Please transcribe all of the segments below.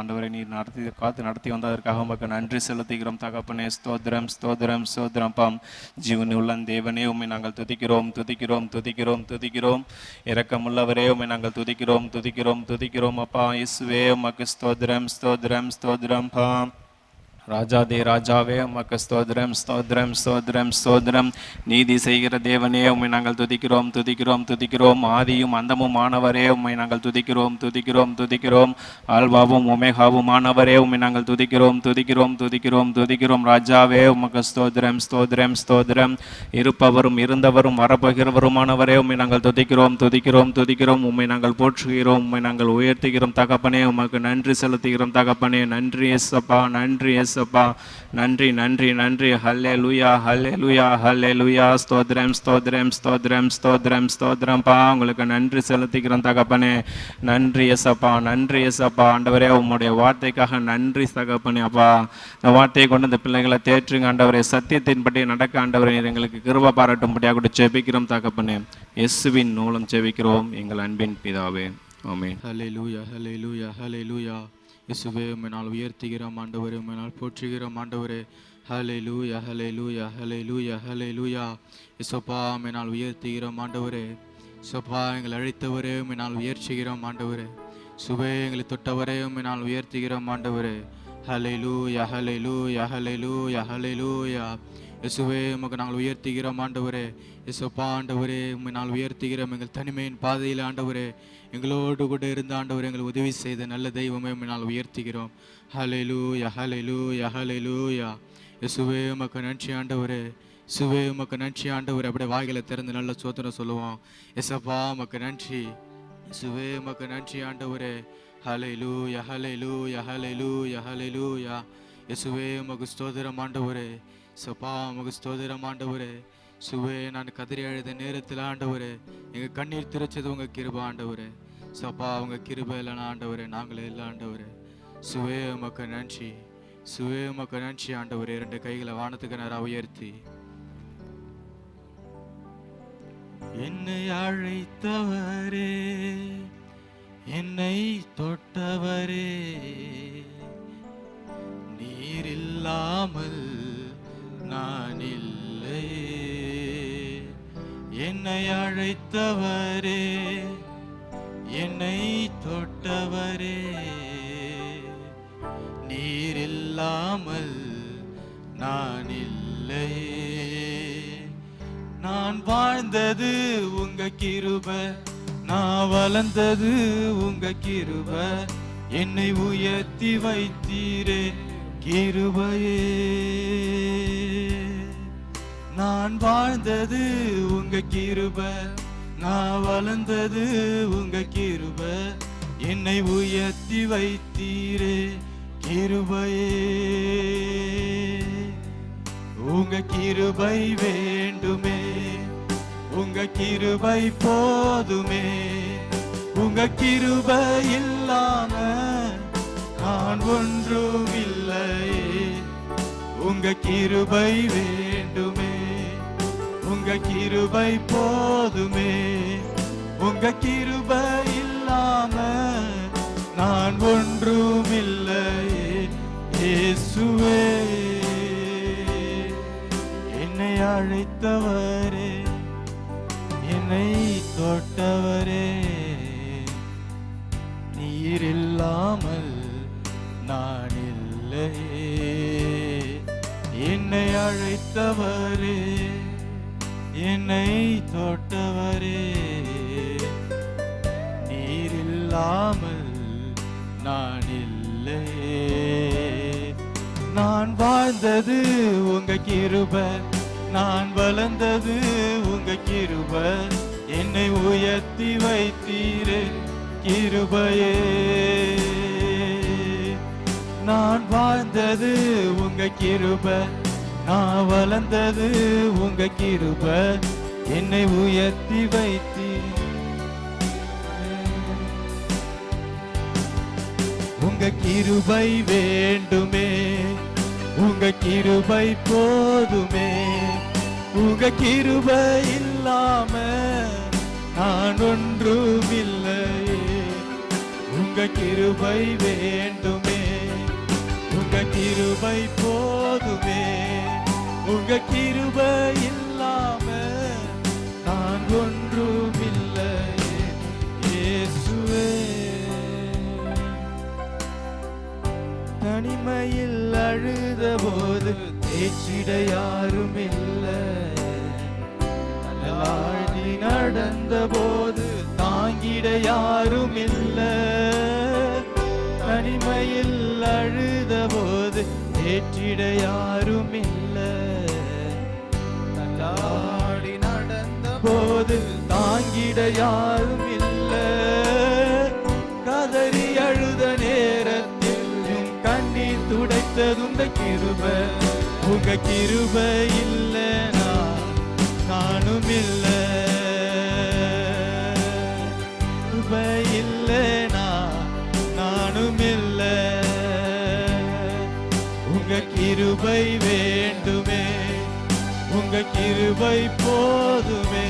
ஆண்டவரை நீர் நடத்தி வந்ததற்காக உமக்கு நன்றி செலுத்துகிறோம் தகப்பனே. ஸ்தோத்திரம் ஸ்தோத்திரம் ஸ்தோத்திரம் பாம். ஜீவனுள்ள தேவனே உம்மை நாங்கள் துதிக்கிறோம் துதிக்கிறோம் துதிக்கிறோம் துதிக்கிறோம். இரக்கமுள்ளவரே உம்மை நாங்கள் துதிக்கிறோம் துதிக்கிறோம் துதிக்கிறோம் அப்பா. இயேசுவே உமக்கு ஸ்தோத்திரம் ஸ்தோத்திரம் ஸ்தோத்திரம் பாம். ராஜாதே ராஜாவே உமக்கு ஸ்தோத்திரம் ஸ்தோத்திரம் ஸ்தோத்திரம் ஸ்தோத்திரம். நீதி செய்கிற தேவனே உம்மை நாங்கள் துதிக்கிறோம் துதிக்கிறோம் துதிக்கிறோம். ஆதியும் அந்தமும் ஆனவரே உம்மை நாங்கள் துதிக்கிறோம் துதிக்கிறோம் துதிக்கிறோம். ஆல்வாவும் ஒமேகாவும் ஆனவரே உம்மை நாங்கள் துதிக்கிறோம் துதிக்கிறோம் துதிக்கிறோம் துதிக்கிறோம். ராஜாவே உமக்கு ஸ்தோத்திரம் ஸ்தோத்திரம் ஸ்தோத்திரம். இருப்பவரும் இருந்தவரும் வரப்போகிறவருமானவரே உம்மை நாங்கள் துதிக்கிறோம் துதிக்கிறோம் துதிக்கிறோம். உம்மை நாங்கள் போற்றுகிறோம் உம்மை நாங்கள் உயர்த்துகிறோம் தகப்பனே. உமக்கு நன்றி செலுத்துகிறோம் தகப்பனே. நன்றி எஸ்ஸப்பா நன்றி எஸ் அப்பா. நன்றி நன்றி நன்றி. ஹல்லேலூயா ஹல்லேலூயா ஹல்லேலூயா. ஸ்தோத்திரம் ஸ்தோத்திரம் ஸ்தோத்திரம் ஸ்தோத்திரம் ஸ்தோத்திரம்ப்பா. உங்களுக்கு நன்றி செலுத்திக்கிறோம் தகப்பனே. நன்றி எஸ்அப்பா நன்றி எஸ்அப்பா. ஆண்டவரே உம்முடைய வார்த்தைக்காக நன்றி தகப்பனே அப்பா. இந்த வார்த்தையை கொண்டு இந்த பிள்ளைகளை தேற்றுங்க ஆண்டவரே. சத்தியத்தின்படி நடக்க ஆண்டவரே எங்களுக்கு கிருபை பாராட்டும்படியாக கூட ஜெபிக்கிறோம் தகப்பனே. இயேசுவின் மூலம் ஜெபிக்கிறோம் எங்கள் அன்பின் பிதாவே. ஆமென். ஹல்லேலூயா ஹல்லேலூயா ஹல்லேலூயா. இயேசுவே உம்மை நாள் உயர்த்துகிறோம் ஆண்டவரே. உம்மை நாள் போற்றுகிறோம் ஆண்டவரே. ஹல்லேலூயா ஹல்லேலூயா ஹல்லேலூயா ஹல்லேலூயா. இயேசுப்பா உம்மை நாள் உயர்த்துகிறோம் ஆண்டவரே. இயேசுப்பா எங்களை அழைத்தவரே உம்மை நாள் உயர்த்துகிறோம் ஆண்டவரே. சுவே எங்களை தொட்டவரே உம்மை நாள் உயர்த்துகிறோம் ஆண்டவரே. ஹல்லேலூயா ஹல்லேலூயா ஹல்லேலூயா ஹல்லேலூயா. இயேசுவே உமக்கு நாங்கள் உயர்த்துகிறோம் ஆண்டவரே. இயேசுப்பா ஆண்டவரே உம்மை நாள் உயர்த்துகிறோம். எங்கள் தனிமையின் பாதையில் ஆண்டவரே எங்களோடு கூட இருந்த ஆண்டவரே எங்களை உதவி செய்த நல்ல தெய்வமே உம்மை நாள் உயர்த்துகிறோம். ஹல்லேலூயா ஹல்லேலூயா ஹல்லேலூயா. இயேசுவே உமக்கு நன்றி ஆண்டவரே. இயேசுவே உமக்கு நன்றி ஆண்டவரே. அப்படியே வாய்களை திறந்து நல்ல சோத்திரம் சொல்லுவோம். இயேசப்பா உமக்கு நன்றி. இயேசுவே உமக்கு நன்றி ஆண்டவரே. ஹல்லேலூயா ஹல்லேலூயா ஹல்லேலூயா ஹல்லேலூயா. இயேசுவே உமக்கு ஸ்தோத்திரம் ஆண்டவரே. சப்பா உமக்கு ஸ்தோத்திரம் ஆண்டவரே. சுவே நான் கதறி அழுத நேரத்தில் ஆண்டவரே எங்கள் கண்ணீர் திரைச்சது உங்கள் கிருபை ஆண்டவரே. சப்பா உங்கள் கிருபை இல்லைனா ஆண்டவரே நாங்களே இல்லை ஆண்டவரே. சுவே உமக்கு நன்றி. சுவே உமக்கு நன்றி ஆண்டவரே. 2 கைகளை வானத்துக்கு நேராக உயர்த்தி என்னை அழைத்தவரே என்னை தொட்டவரே நீர் இல்லாமல் நான் இல்லை. என்னை அழைத்தவரே என்னை தொட்டவரே நீர் இல்லாமல் நான் இல்லை. நான் வாழ்ந்தது உங்க கிருபை. நான் வளர்ந்தது உங்க கிருபை. என்னை உயர்த்தி வைத்தீரே கிருபையே. நான் வாழ்ந்தது உங்க கிருபை. நான் வளர்ந்தது உங்க கிருபை. என்னை உயர்த்தி வைத்தீரே கிருபையே. உங்க கிருபை வேண்டுமே. உங்க கிருபை போதுமே. உங்க கிருபை இல்லாம நான் ஒன்றும் இல்லையே. உங்க கிருபை வேண்டுமே. உங்க கிருபை போதுமே. உங்க கிருபை இல்லாம நான் ஒன்றும் இல்லையே. இயேசுவே என்னை அழைத்தவரே என்னை தொட்டவரே நீர் இல்லாமல் நான் இல்லையே. என்னை அழைத்தவரே என்னை தொட்டவரே நீர் இல்லாமல் நான் இல்லையே. நான் வாழ்ந்தது உங்க கிருபை. நான் வளர்ந்தது உங்க கிருபை. என்னை உயர்த்தி வைத்தீரே கிருபையே. நான் வாழ்ந்தது உங்க கிருபை. நான் வளர்ந்தது உங்க கிருபை. என்னை உயர்த்தி வைத்தீர். உங்க கிருபை வேண்டுமே. உங்க கிருபை போதுமே. உங்க கிருபை இல்லாம நான் ஒன்றும் இல்லையே. உங்க கிருபை வேண்டுமே. கிருபை போதுமே, உங்க கிருபை இல்லாம நான் ஒன்றுமில்லை இயேசுவே. தனிமையில் அழுத போது தேற்றிட யாரும் இல்லை, ஆடி நடந்த போது தாங்கிட யாரும் இல்லை. தனிமையில் அழுத போது தேற்றிட யாரும் இல்லை, ஆடி நடந்த போது தாங்கிட யாரும் இல்லை. கதறி அழுத நேரத்தில் என் கண்ணீர் துடைத்தது உங்க கிருபை, உங்க கிருபை இல்லைனா நானும் இல்லை, கிருபை இல்லைனா நானும் இல்லை. உங்க கிருபை வேண்டுமே, உங்க கிருபை போதுமே,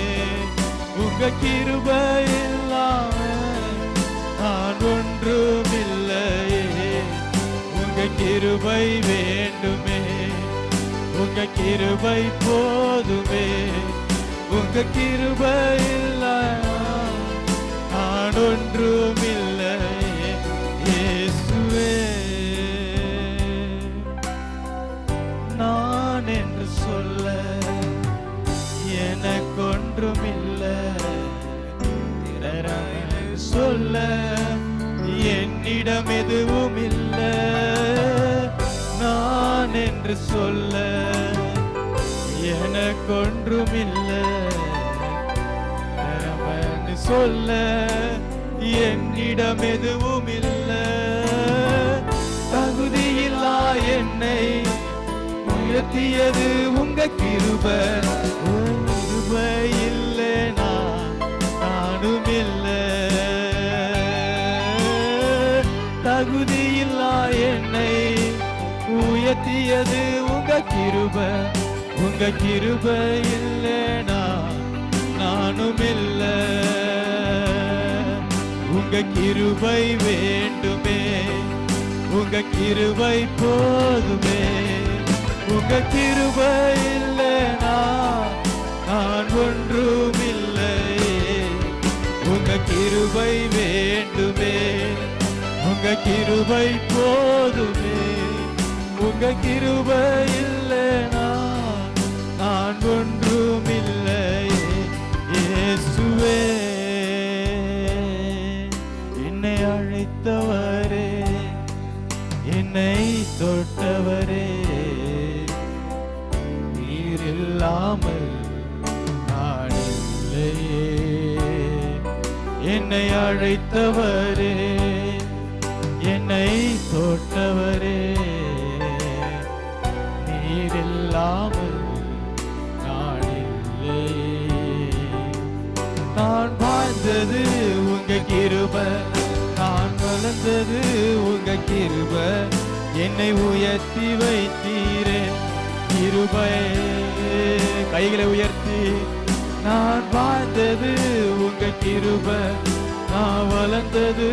உங்க கிருபை இல்லாம நான் ஒன்றுமில்லையே. உங்க கிருபை வேண்டுமே, உங்க கிருபை போதுமே, உங்க கிருபை இல்லாம நான் ஒன்றுமில்லையே இயேசுவே. நான் என்று சொல்ல எனக்கொன்றுமில்லை, சொல்ல என்னிடம் எதுவும் இல்லை. நான் என்று சொல்ல எனக்கொன்றுமில்லை, சொல்ல என்னிடம் எதுவும் இல்லை. தகுதியில்லா என்னை உயர்த்தியது உங்க கிருபை, கிருபை இல்லைனா நானும் இல்லை. தகுதியில்லா என்னை உயர்த்தியது உங்க கிருபை, உங்க கிருபை இல்லைனா நானும் இல்லை. உங்க கிருபை வேண்டுமே, உங்க கிருபை போதுமே, உங்க கிருபை இல்லைனா நான் ஒன்றுமில்லை. உங்க கிருபை வேண்டுமே, உங்க கிருபை போதுமே, உங்க கிருபை இல்லைனா நான் ஒன்றுமில்லை இயேசுவே. என்னை அழைத்தவரே, என்னை தொட்டவரே, நீர் இல்லாமல் நான் இல்லையே. என்னை அழைத்தவரே, என்னை தொட்டவரே, நீர் இல்லாமல் நான் இல்லையே. நான் வாழ்ந்தது உங்க கிருபை, நான் வளர்ந்தது உங்க கிருபை, என்னை உயர்த்தி வைத்தீரே கிருபை. கைகளை உயர்த்தி நான் வாழ்ந்தது உங்க கிருபை, நான் வளர்ந்தது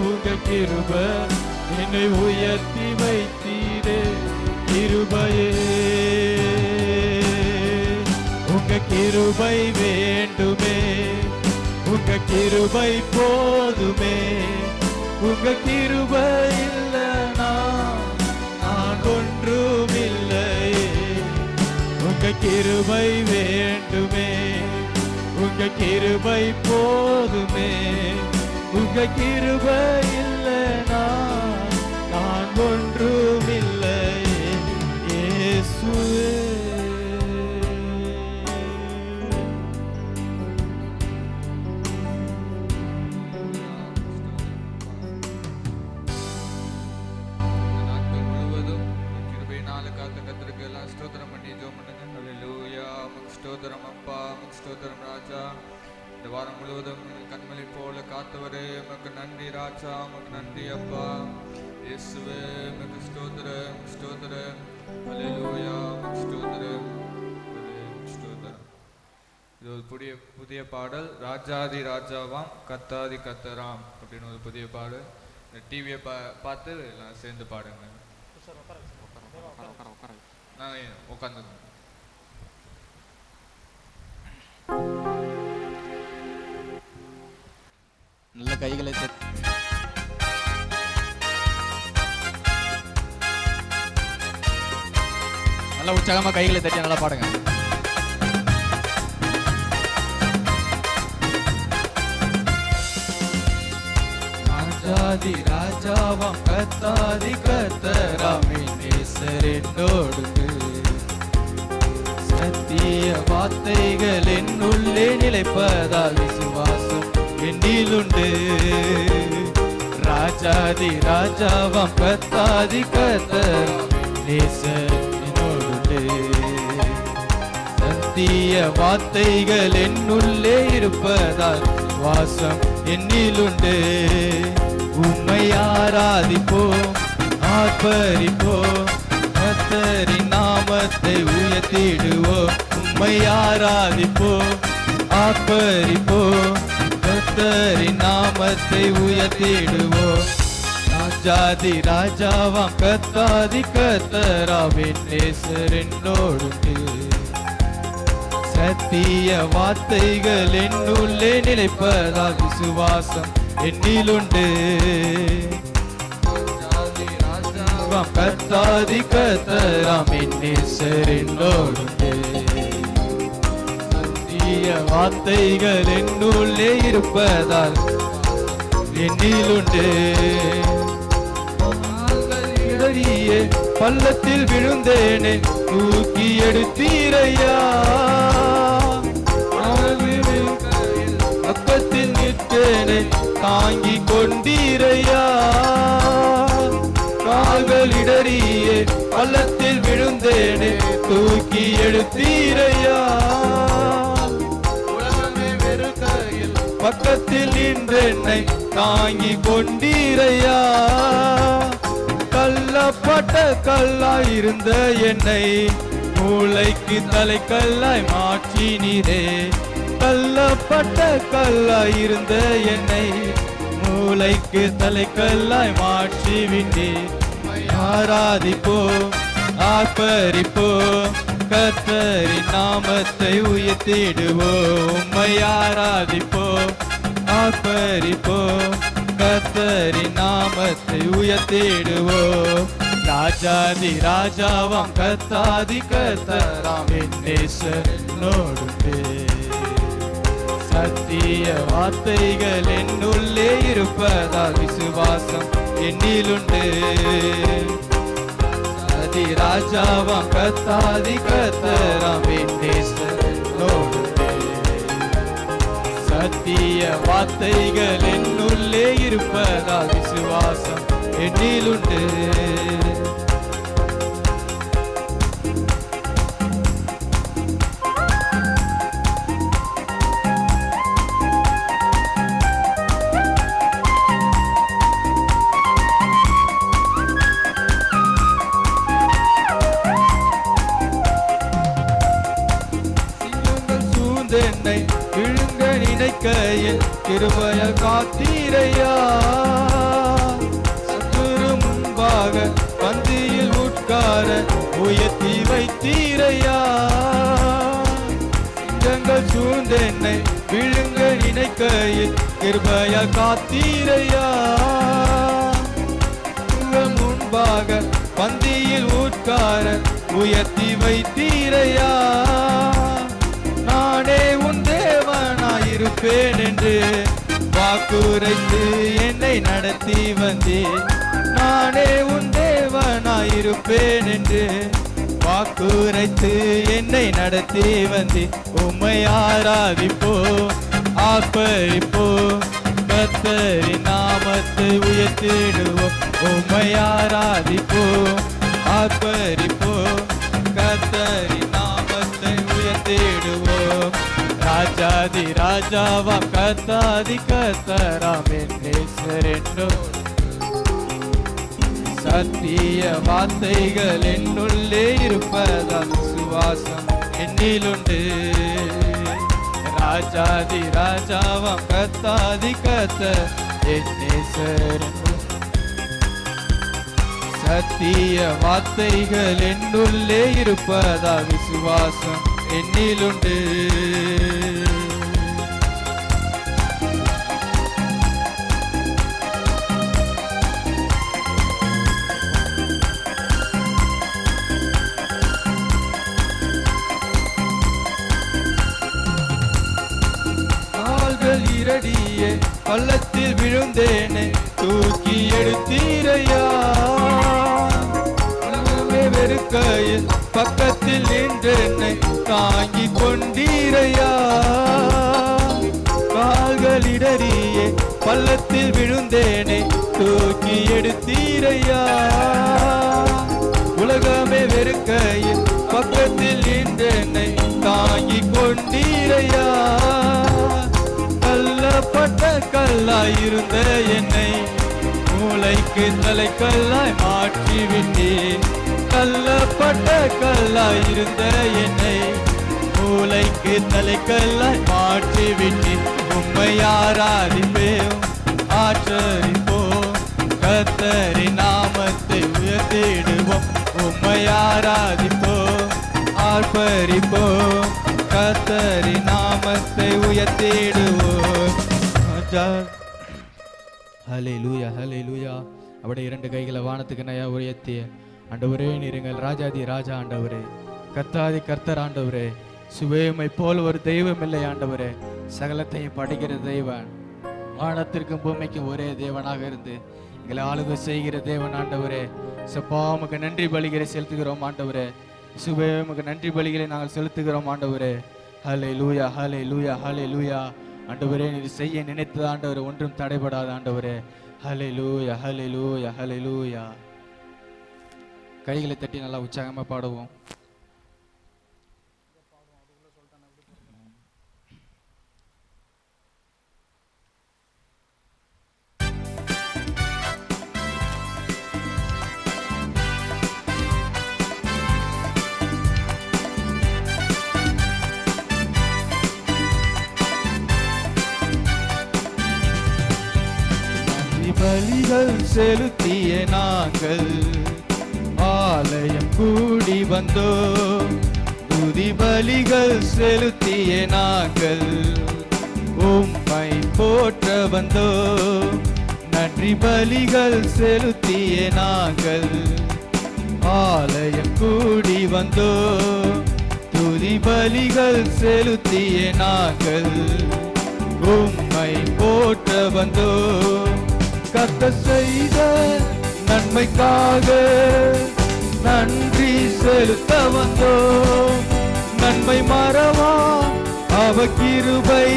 உங்க கிருபை, என்னை உயர்த்தி வைத்தீரே கிருபையே. உங்க கிருபை வேண்டுமே, உங்க கிருபை போதுமே, உங்க கிருபை இல்லைனா நான் ஒன்றுமில்லை. உங்க கிருபை வேண்டுமே, உங்க கிருபை போதுமே, உங்க கிருபை இல்லைனா நான் ஒன்றுமில்லை இயேசுவே. ஸ்தோத்திரம் பண்ணி ஜெபம் பண்ணுங்க. ஹல்லேலூயா. உமக்கு ஸ்தோத்திரம் அப்பா, உமக்கு ஸ்தோத்திரம் ராஜா. இந்த வாரம் முழுவதும் கண்மலை போல காத்தவரே உமக்கு நன்றி ராஜா, உமக்கு நன்றி அப்பா. இயேசுவே உமக்கு ஸ்தோத்திரம், ஸ்தோத்திரம். ஹல்லேலூயா. உமக்கு ஸ்தோத்திரம், ஸ்தோத்திரம். இது ஒரு புதிய பாடல், ராஜாதி ராஜாவாம் கத்தாதி கத்தராம் அப்படின்னு ஒரு புதிய பாடல். இந்த டிவியை பார்த்து எல்லாம் சேர்ந்து பாடுங்க. நாங்கள் உட்காந்துக்கோங்க. நல்ல கைகளை தட்டி நல்லா உற்சாகமா கைகளை தட்டி நல்லா பாடுங்க. ராஜாதி ராஜாவாம் கர்த்தாதி கர்த்தராமின் நேசர் என்னோடு, சத்திய வார்த்தைகள் என்னுள்ளே நிலைப்பதால் விசுவாசம் என்னிலுண்டு. ராஜாதி ராஜாவாம் கர்த்தாதி கர்த்தராமின் நேசர் என்னோடு, சத்திய வார்த்தைகள் என்னுள்ளே இருப்பதால் வாசம் என்னிலுண்டு. உம்மை ஆராதிப்போம், ஆர்ப்பரிப்போம், கர்த்தரின் நாமத்தை உயர்த்திடுவோம். உம்மை ஆராதிப்போம், ஆர்ப்பரிப்போம், கர்த்தரின் நாமத்தை உயர்த்திடுவோம். ராஜாதி ராஜாவாம் கர்த்தாதி கர்த்தராவின் நேசர் என்னோடு, சத்திய வார்த்தைகள் என்னுள்ளே நிலைப்பதால் விசுவாசம் என்னிலுண்டு. கர்த்தாதி கர்த்தராமின் நேசர் என்னோடு, சத்திய வார்த்தைகள் என்னுள்ளே இருப்பதால் என்னிலுண்டு. பள்ளத்தில் விழுந்தேனே தூக்கி எடுத்தீரையா, பக்கத்தில் நிற்கேனே தாங்கி கொண்டீரையா. கால்கள் இடறியே பள்ளத்தில் விழுந்தேனே தூக்கி எடுத்தீரையா. உலகமே வெறுக்கையில் பக்கத்தில் நின்றென்னை தாங்கி கொண்டீரையா. கல்லப்பட்ட கல்லாயிருந்த என்னை மூளைக்கு தலைக்கல்லாய் மாற்றினீரே. கல்லப்பட்ட கல்லாயிருந்த என்னை மூளைக்கு தலைக்கல்லாய் மாற்றிவிட்டீர். ஆராதிப்போம், ஆர்ப்பரிப்போம், கர்த்தரின் நாமத்தை உயர்த்திடுவோம். உம்மை ஆராதிப்போம், ஆர்ப்பரிப்போம், கர்த்தரின் நாமத்தை உயர்த்திடுவோம். ராஜாதி ராஜாவாம் கர்த்தாதி கர்த்தராமின் நேசர் என்னோடு, சத்திய வார்த்தைகள் என்னுள்ளே இருப்பதால் விசுவாசம் என்னிலுண்டு. ராஜாதி ராஜாவாம் கர்த்தாதி கர்த்தராமின் நேசர் என்னோடு, சத்திய வார்த்தைகள் என்னுள்ளே இருப்பதால் விசுவாசம் என்னிலுண்டு. என்னை விழுங்க நினைக்கையில் கிருபையால் காத்தீரையா. சத்துரு முன்பாக பந்தியில் உட்கார உயர்த்தி வைத்தீரையா. சிங்கங்கள் சூழ்ந்தென்னை விழுங்க நினைக்கையில் கிருபையால் காத்தீரையா. முன்பாக பந்தியில் உட்கார உயர்த்தி வைத்தீரையா. நானே உன் தேவனாயிருப்பேன் என்று வாக்குரைத்து என்னை நடத்தி வந்தேன். நானே உன் தேவனாயிருப்பேன் என்று வாக்குரைத்து என்னை நடத்தி வந்தேன். உம்மை ஆராதிப்போம், ஆர்ப்பரிப்போம், கர்த்தரின் நாமத்தை உயர்த்திடுவோம். உம்மை ஆராதிப்போம், ஆர்ப்பரிப்போம், கர்த்தரின் நாமத்தை உயர்த்திடுவோம். ராஜாதி ராஜாவாம் கர்த்தாதி கர்த்தராமின் நேசர் என்னோடு, சத்திய வார்த்தைகள் என்னுள்ளே இருப்பதால் விசுவாசம் என்னிலுண்டு. ராஜாதி ராஜாவாம் கர்த்தாதி கர்த்தர் என் நேசர், சத்திய வார்த்தைகள் என்னுள்ளே இருப்பதா விசுவாசம் என்னிலுண்டு. கால்கள் இரடியே பள்ளத்தில் விழுந்தேனே தூக்கி எடுத்தீரையா. வெறுக்கையில் பக்கத்தில் நின்றென்னை தாங்கி கொண்டீரையா. கால்கள் இடறியே பள்ளத்தில் விழுந்தேனே தூக்கி எடுத்தீரையா. உலகமே வெறுக்கையில் பக்கத்தில் நின்றென்னை தாங்கி கொண்டீரையா. கல்லப்பட்ட கல்லாயிருந்த என்னை மூளைக்கு தலைக்கல்லாய் மாற்றிவிட்டேன். கல்லப்பட்ட கல்லாயிருந்த என்னை மூளைக்கு தலைக்கல்லாய் மாற்றிவிட்டேன். உம்மை ஆராதிப்பேன் ஆச்சரிப்போம் கர்த்தரின் நாமத்தை உயர்த்திடுவோம். உம்மை ஆராதிப்போம் ஆர்ப்பரிப்போம் கர்த்தரின் நாமத்தை உயர்த்திடுவோம். ஹல்லேலூயா ஹல்லேலூயா. அப்படியே இரண்டு கைகளை வானத்துக்கு நயா உயர்த்திய ஆண்டவரே, நீருங்கள் ராஜாதி ராஜா ஆண்டவரே, கர்த்தாதி கர்த்தர் ஆண்டவரே. சுவேமை போல் ஒரு தெய்வம் இல்லை ஆண்டவரே. சகலத்தையும் படைக்கிற தெய்வன், வானத்திற்கும் பூமிக்கும் ஒரே தேவனாக இருந்து எங்களை ஆளுகை செய்கிற தேவன் ஆண்டவரே. சப்பா உமக்கு நன்றி பலிகளை செலுத்துகிறோம் ஆண்டவரே. சுவே உமக்கு நன்றி பலிகளை நாங்கள் செலுத்துகிறோம் ஆண்டவரே. ஹல்லேலூயா ஹல்லேலூயா ஹல்லேலூயா. ஆண்டவரே, நீர் செய்ய நினைத்தது ஆண்டவரே ஒன்றும் தடைபடாத ஆண்டவரே. ஹல்லேலூயா ஹல்லேலூயா ஹல்லேலூயா. கைகளை தட்டி நல்லா உற்சாகமா பாடுவோம். பலிகள் செலுத்திய நாங்கள் ஆலயம் கூடி வந்தோம். துதி பலிகள் செலுத்திய நாங்கள் உம்மை போற்ற வந்தோம். நன்றி பலிகள் செலுத்திய நாங்கள் ஆலயம் கூடி வந்தோம். துதி பலிகள் செலுத்திய நாங்கள் உம்மை போற்ற வந்தோம். கர்த்தர் செய்த நன்மைக்காக நன்றி செலுத்த வந்தோம். நன்மை மறவா அவ கிருபை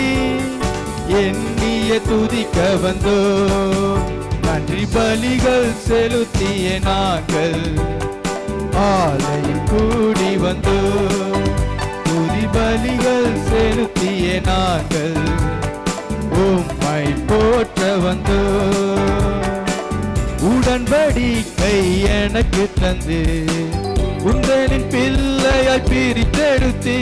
எண்ணிய துதிக்க வந்தோம். நன்றி பலிகள் செலுத்திய நாங்கள் ஆலயம் கூடி வந்தோம். துதி பலிகள் செலுத்திய நாங்கள் உம்மை போற்ற வந்தோம். உடன்படிக்கை எனக்கு தந்து உந்தனின் பிள்ளையாய் பிரித்தெடுத்து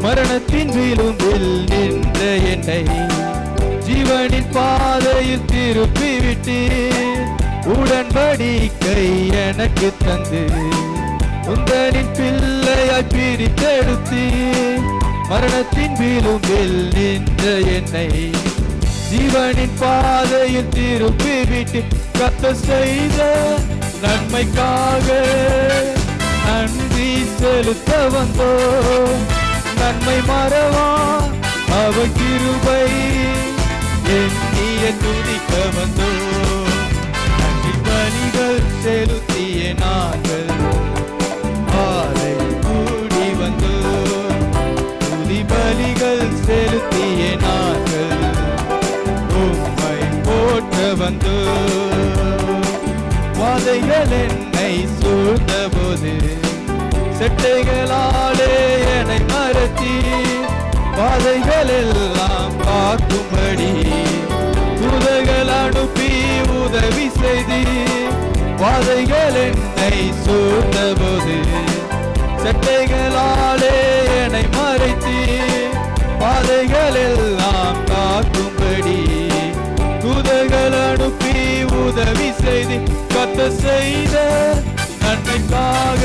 மரணத்தின் விளிம்பில் நின்ற என்னை ஜீவனின் பாதையில் திருப்பி விட்டு. உடன்படிக்கை எனக்கு தந்து உந்தனின் பிள்ளையாய் பிரித்தெடுத்து மரணத்தின் விளிம்பில் நின்ற என்னை ஜீவனின் பாதையில் திருப்பி விட்டு. கர்த்தர் செய்த நன்மைக்காக நன்றி செலுத்த வந்தோம். நன்மை மறவா அவ கிருபை எண்ணிய துதிக்க வந்தோம். நன்றி பலிகள் செலுத்திய நாங்கள் ஆலயம் கூடி வந்தோம். துதி பலிகள் செலுத்திய நாங்கள் உம்மை போற்ற வந்தோம். வாதைகள் என்னை சூழ்ந்த போது செட்டைகளாலே என்னை மறைத்தி வாதைகள் எல்லாம் காக்கும்படி தூதர்கள் அனுப்பி உதவி செய்தி. வாதைகள் என்னை சூழ்ந்த போது செட்டைகளாலே என்னை மறைத்தி பாதைகள் எல்லாம் காக்கும்படி தூதர்கள் அனுப்பி உதவி செய்தி. கர்த்தர் செய்த நன்மைக்காக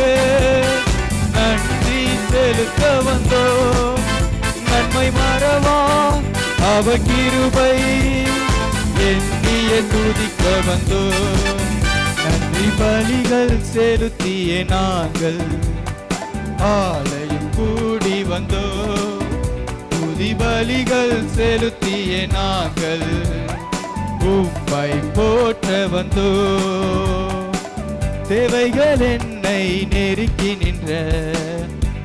நன்றி செலுத்த வந்தோம். நன்மை மறவா அவர் கிருபை எண்ணிய துதிக்க வந்தோம். நன்றி பலிகள் செலுத்திய நாங்கள் ஆலயம் கூடி வந்தோம். துதி பலிகள் செலுத்திய நாங்கள் உம்மை போற்ற வந்தோம். தேவைகள் என்னை நெருக்கி நின்ற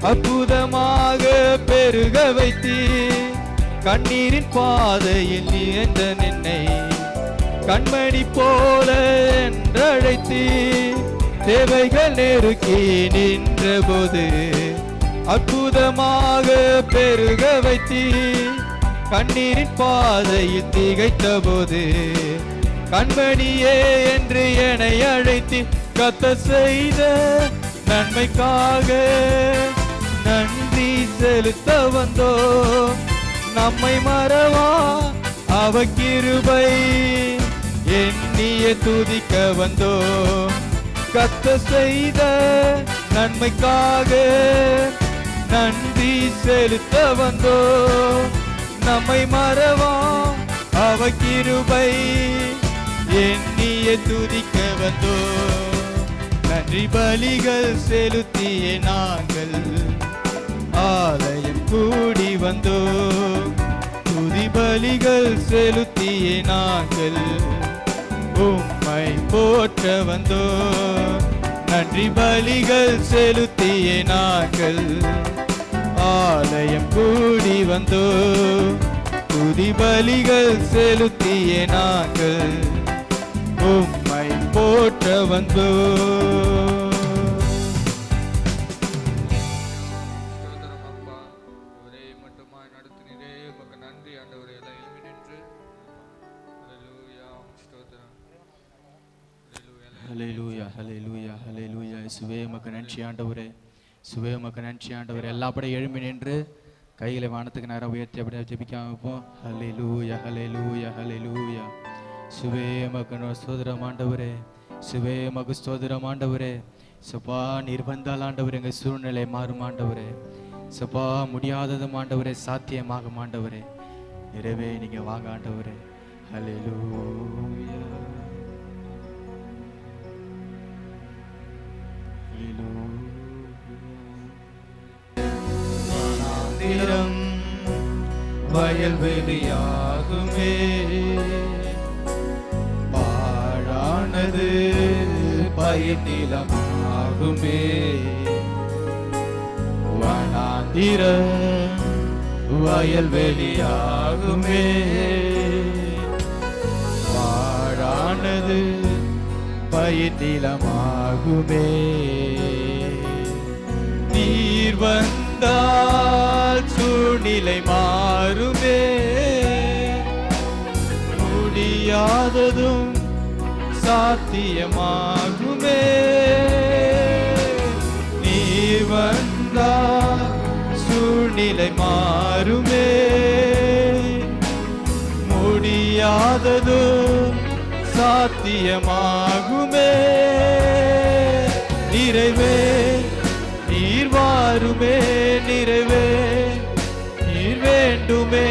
அற்புதமாக பெருக வைத்தீர். கண்ணீரின் பாதையில் நின்ற என்னை கண்மணி போல என்றழைத்தீர். தேவைகள் நெருக்கி நின்ற போது அற்புதமாக பெருக வைத்தீர். கண்ணீரின் பாதையில் திகைத்த போது கண்மணியே என்று என்னை அழைத்தி. கர்த்தர் செய்த நன்மைக்காக நன்றி செலுத்த வந்தோம். நம்மை மறவா அவர் கிருபை எண்ணிய துதிக்க வந்தோம். கர்த்தர் செய்த நன்மைக்காக நன்றி செலுத்த வந்தோம். நம்மை மறவா அவர் கிருபை எண்ணிய துதிக்க வந்தோம். நன்றி பலிகள் செலுத்திய நாங்கள் ஆலயம் கூடி வந்தோம். துதி பலிகள் செலுத்திய நாங்கள் உம்மை போற்ற வந்தோம். நன்றி பலிகள் செலுத்திய நாங்கள் ஆலயம் கூடி வந்தோம். துதி பலிகள் செலுத்திய நாங்கள் உம்மை போற்ற வந்தோம். ஸ்தோத்திரம் அப்பா, ஒரே மட்டுமாய் நடத்தினீரே, உமக்கு நன்றி ஆண்டவரே. எல்லாம் எழுப்பி நின்று ஹல்லேலூயா, ஸ்தோத்திரம். ஹல்லேலூயா, ஹல்லேலூயா, ஹல்லேலூயா. இயேசுவே உமக்கு நன்றி ஆண்டவரே. இயேசுவே உமக்கு நன்றி ஆண்டவரே. எல்லா அப்படியே எழும்பி நின்று கைகளை வானத்துக்கு நேரம் உயர்த்தி அப்படியே ஜெபிக்காம இருப்போம். ஹல்லேலூயா, ஹல்லேலூயா, ஹல்லேலூயா. இயேசுவே உமக்கு ஸ்தோத்திரம் ஆண்டவரே. இயேசுவே உமக்கு ஸ்தோத்திரம் ஆண்டவரே. சப்பா நீர் வந்தால் ஆண்டவரே எங்கள் சூழ்நிலை மாறும் ஆண்டவரே. சப்பா முடியாததும் ஆண்டவரே சாத்தியமாகும் ஆண்டவரே. நிறைவே நீங்க வாங்க ஆண்டவரே. ஹல்லேலூயா, வனாந்திரம் வயல்வெளியாகுமே, பாழானது பயிர் நிலமாகுமே. வனாந்திரம் வயல்வெளியாகுமே, பாழானது பயிர் நிலமாகுமே. நீர் வந்தால் சூழ்நிலை மாறுமே, முடியாததும் சாத்தியமாகுமே. நீர் வந்தால் சூழ்நிலை மாறுமே, முடியாததும் சாத்தியமாகுமே. நிறைவே நீர் வாருமே, நிறைவே நீர் வேண்டுமே,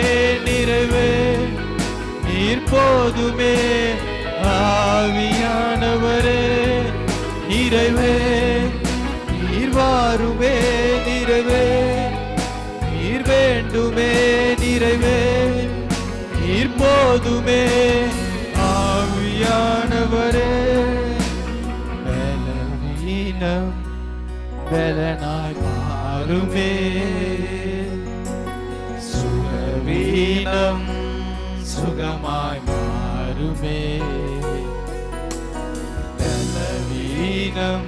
நிறைவே நீர் போதுமே. ஆவியானவரே நிறைவே நீர் வாருமே, நிறைவே நீர் வேண்டுமே, நிறைவே நீர் போதுமே. ஆவியானவரே பலவீனம் பலனாய் மாறுமே, சுகவீனம் சுகமாய் மாறுமே. பலவீனம்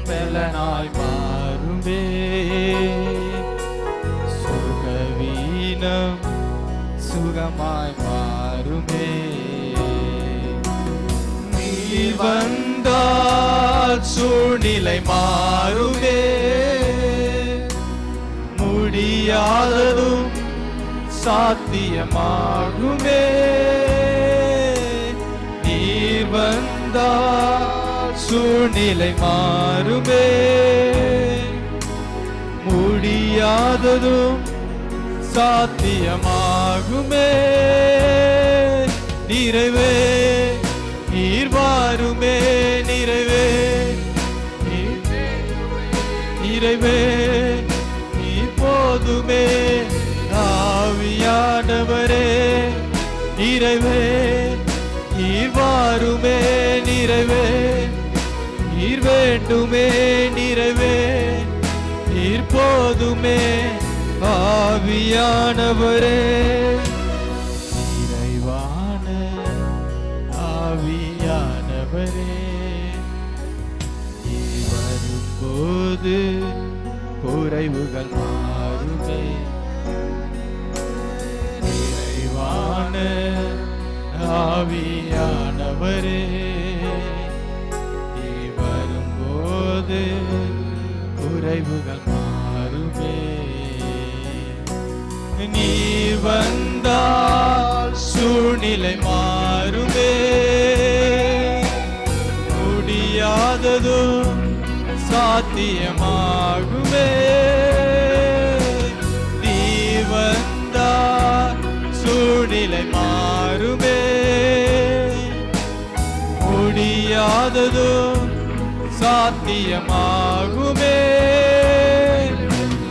பலனாய் மாறுமே, சுகவீனம் சுகமாய் மாறுமே. நீர் வந்தால் சூழ்நிலை மாறுமே, முடியாததும் சாத்தியமாகுமே. நீர் வந்தால் சூழ்நிலை மாறுமே, முடியாததும் சாத்தியமாகுமே. நிறைவே நீர் வாருமே, நிறைவே நிறைவே நீர் போதுமே. ஆவியானவரே நிறைவே நீர் வாருமே, நிறைவே நீர் வேண்டுமே, நிறைவே நீர் போதுமே. ஆவியானவரே நிறைவான ஆவியானவரே நீர் வரும்போது குறைவுகள் மாறுமே. நிறைவான ஆவியானவரே நீர் வரும்போது குறைவுகள் மாறுமே. நீர் வந்தால் சூழ்நிலை மாறுமே, முடியாததும் சாத்தியமாகுமே. நீர் வந்தால் சூழ்நிலை மாறுமே, முடியாததும் சாத்தியமாகுமே.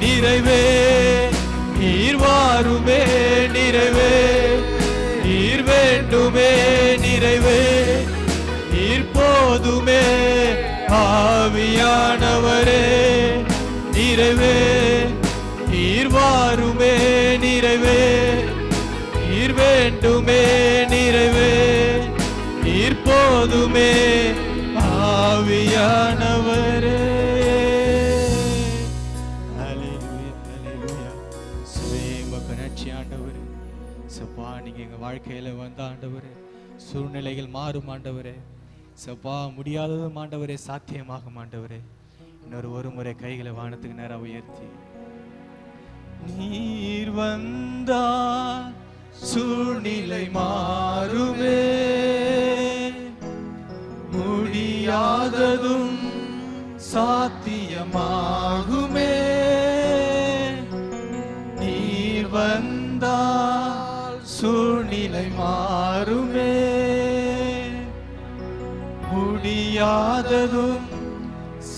நிறைவே நீர் வாருமே, நிறைவே நீர் வேண்டுமே, நிறைவே நீர் போதுமே. ஆவியானவரே நிறைவே நீர் வாருமே, நிறைவே நீர் வேண்டுமே, நிறைவே நீர் போதுமே. ஆவியானவரே ஆண்டவரே, சப்பா நீங்க எங்க வாழ்க்கையில வந்த ஆண்டவரே, சூழ்நிலைகள் மாறும் ஆண்டவரே, சப்பா முடியாததும் ஆண்டவரே சாத்தியமாகும் ஆண்டவரே. ஒரு முறை கைகளை வானத்துக்கு நேரம் உயர்த்தி நீர் வந்தா சூழ்நிலை மாறுமே, முடியாததும் சாத்தியமாகுமே. நீர் வந்தால் சூழ்நிலை மாறுமே, முடியாததும்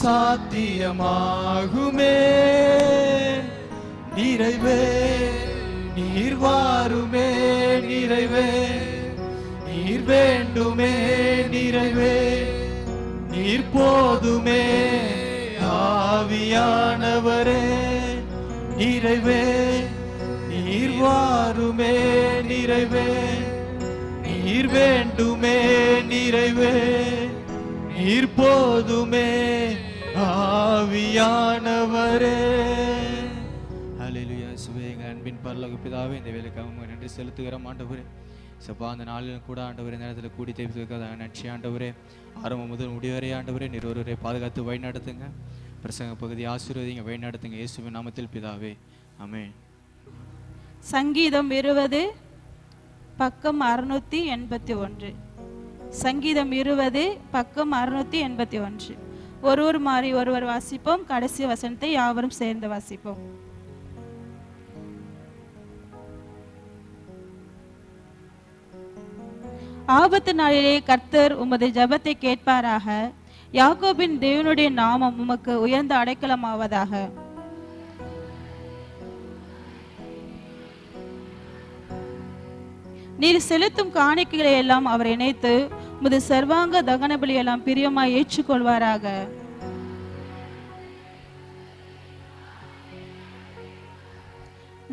சாத்தியமாகுமே. நிறைவே நீர் வாருமே, நிறைவே நீர் வேண்டுமே, நிறைவே நீர் போதுமே. ஆவியானவரே நிறைவே நீர் வாருமே, நிறைவே நீர் வேண்டுமே, நிறைவே நீர் போதுமே. ஆவியானவரே ஹல்லேலூயா. இயேசுவே எங்கள் அன்பின் பரலோக பிதாவே, இந்த வேலைக்காக உமக்கு நன்றி செலுத்துகிறோம் ஆண்டவரே. சப்பா அந்த நாளிலும் கூட ஆண்டவரே இந்த நேரத்தில் கூடி தேய்ப்பதற்காக நன்றி ஆண்டவரே. ஆரம்பம் முதல் முடிவரை ஆண்டவரே நீர் ஒருவரை பாதுகாத்து வழி நடத்துங்க. பிரசங்க பகுதி ஆசீர்வதிங்க, வழி நடத்துங்க. இயேசுவின் நாமத்தில் பிதாவே, ஆமென். சங்கீதம் 20 பக்கம் 681. சங்கீதம் 20 பக்கம் 681. ஒருவர் மாறி ஒருவர் வாசிப்போம். கடைசி வசனத்தை யாவரும் சேர்ந்து வாசிப்போம். ஆபத்து நாளிலே கர்த்தர் உமது ஜெபத்தை கேட்பாராக. யாக்கோபின் தேவனுடைய நாமம் உமக்கு உயர்ந்த அடைக்கலமாவதாக. நீர் செலுத்தும் காணிக்கைகளை எல்லாம் அவர் இணைத்து உமது சர்வாங்க தகன பலி எல்லாம் பிரியமாய் ஏற்றுக்கொள்வாராக.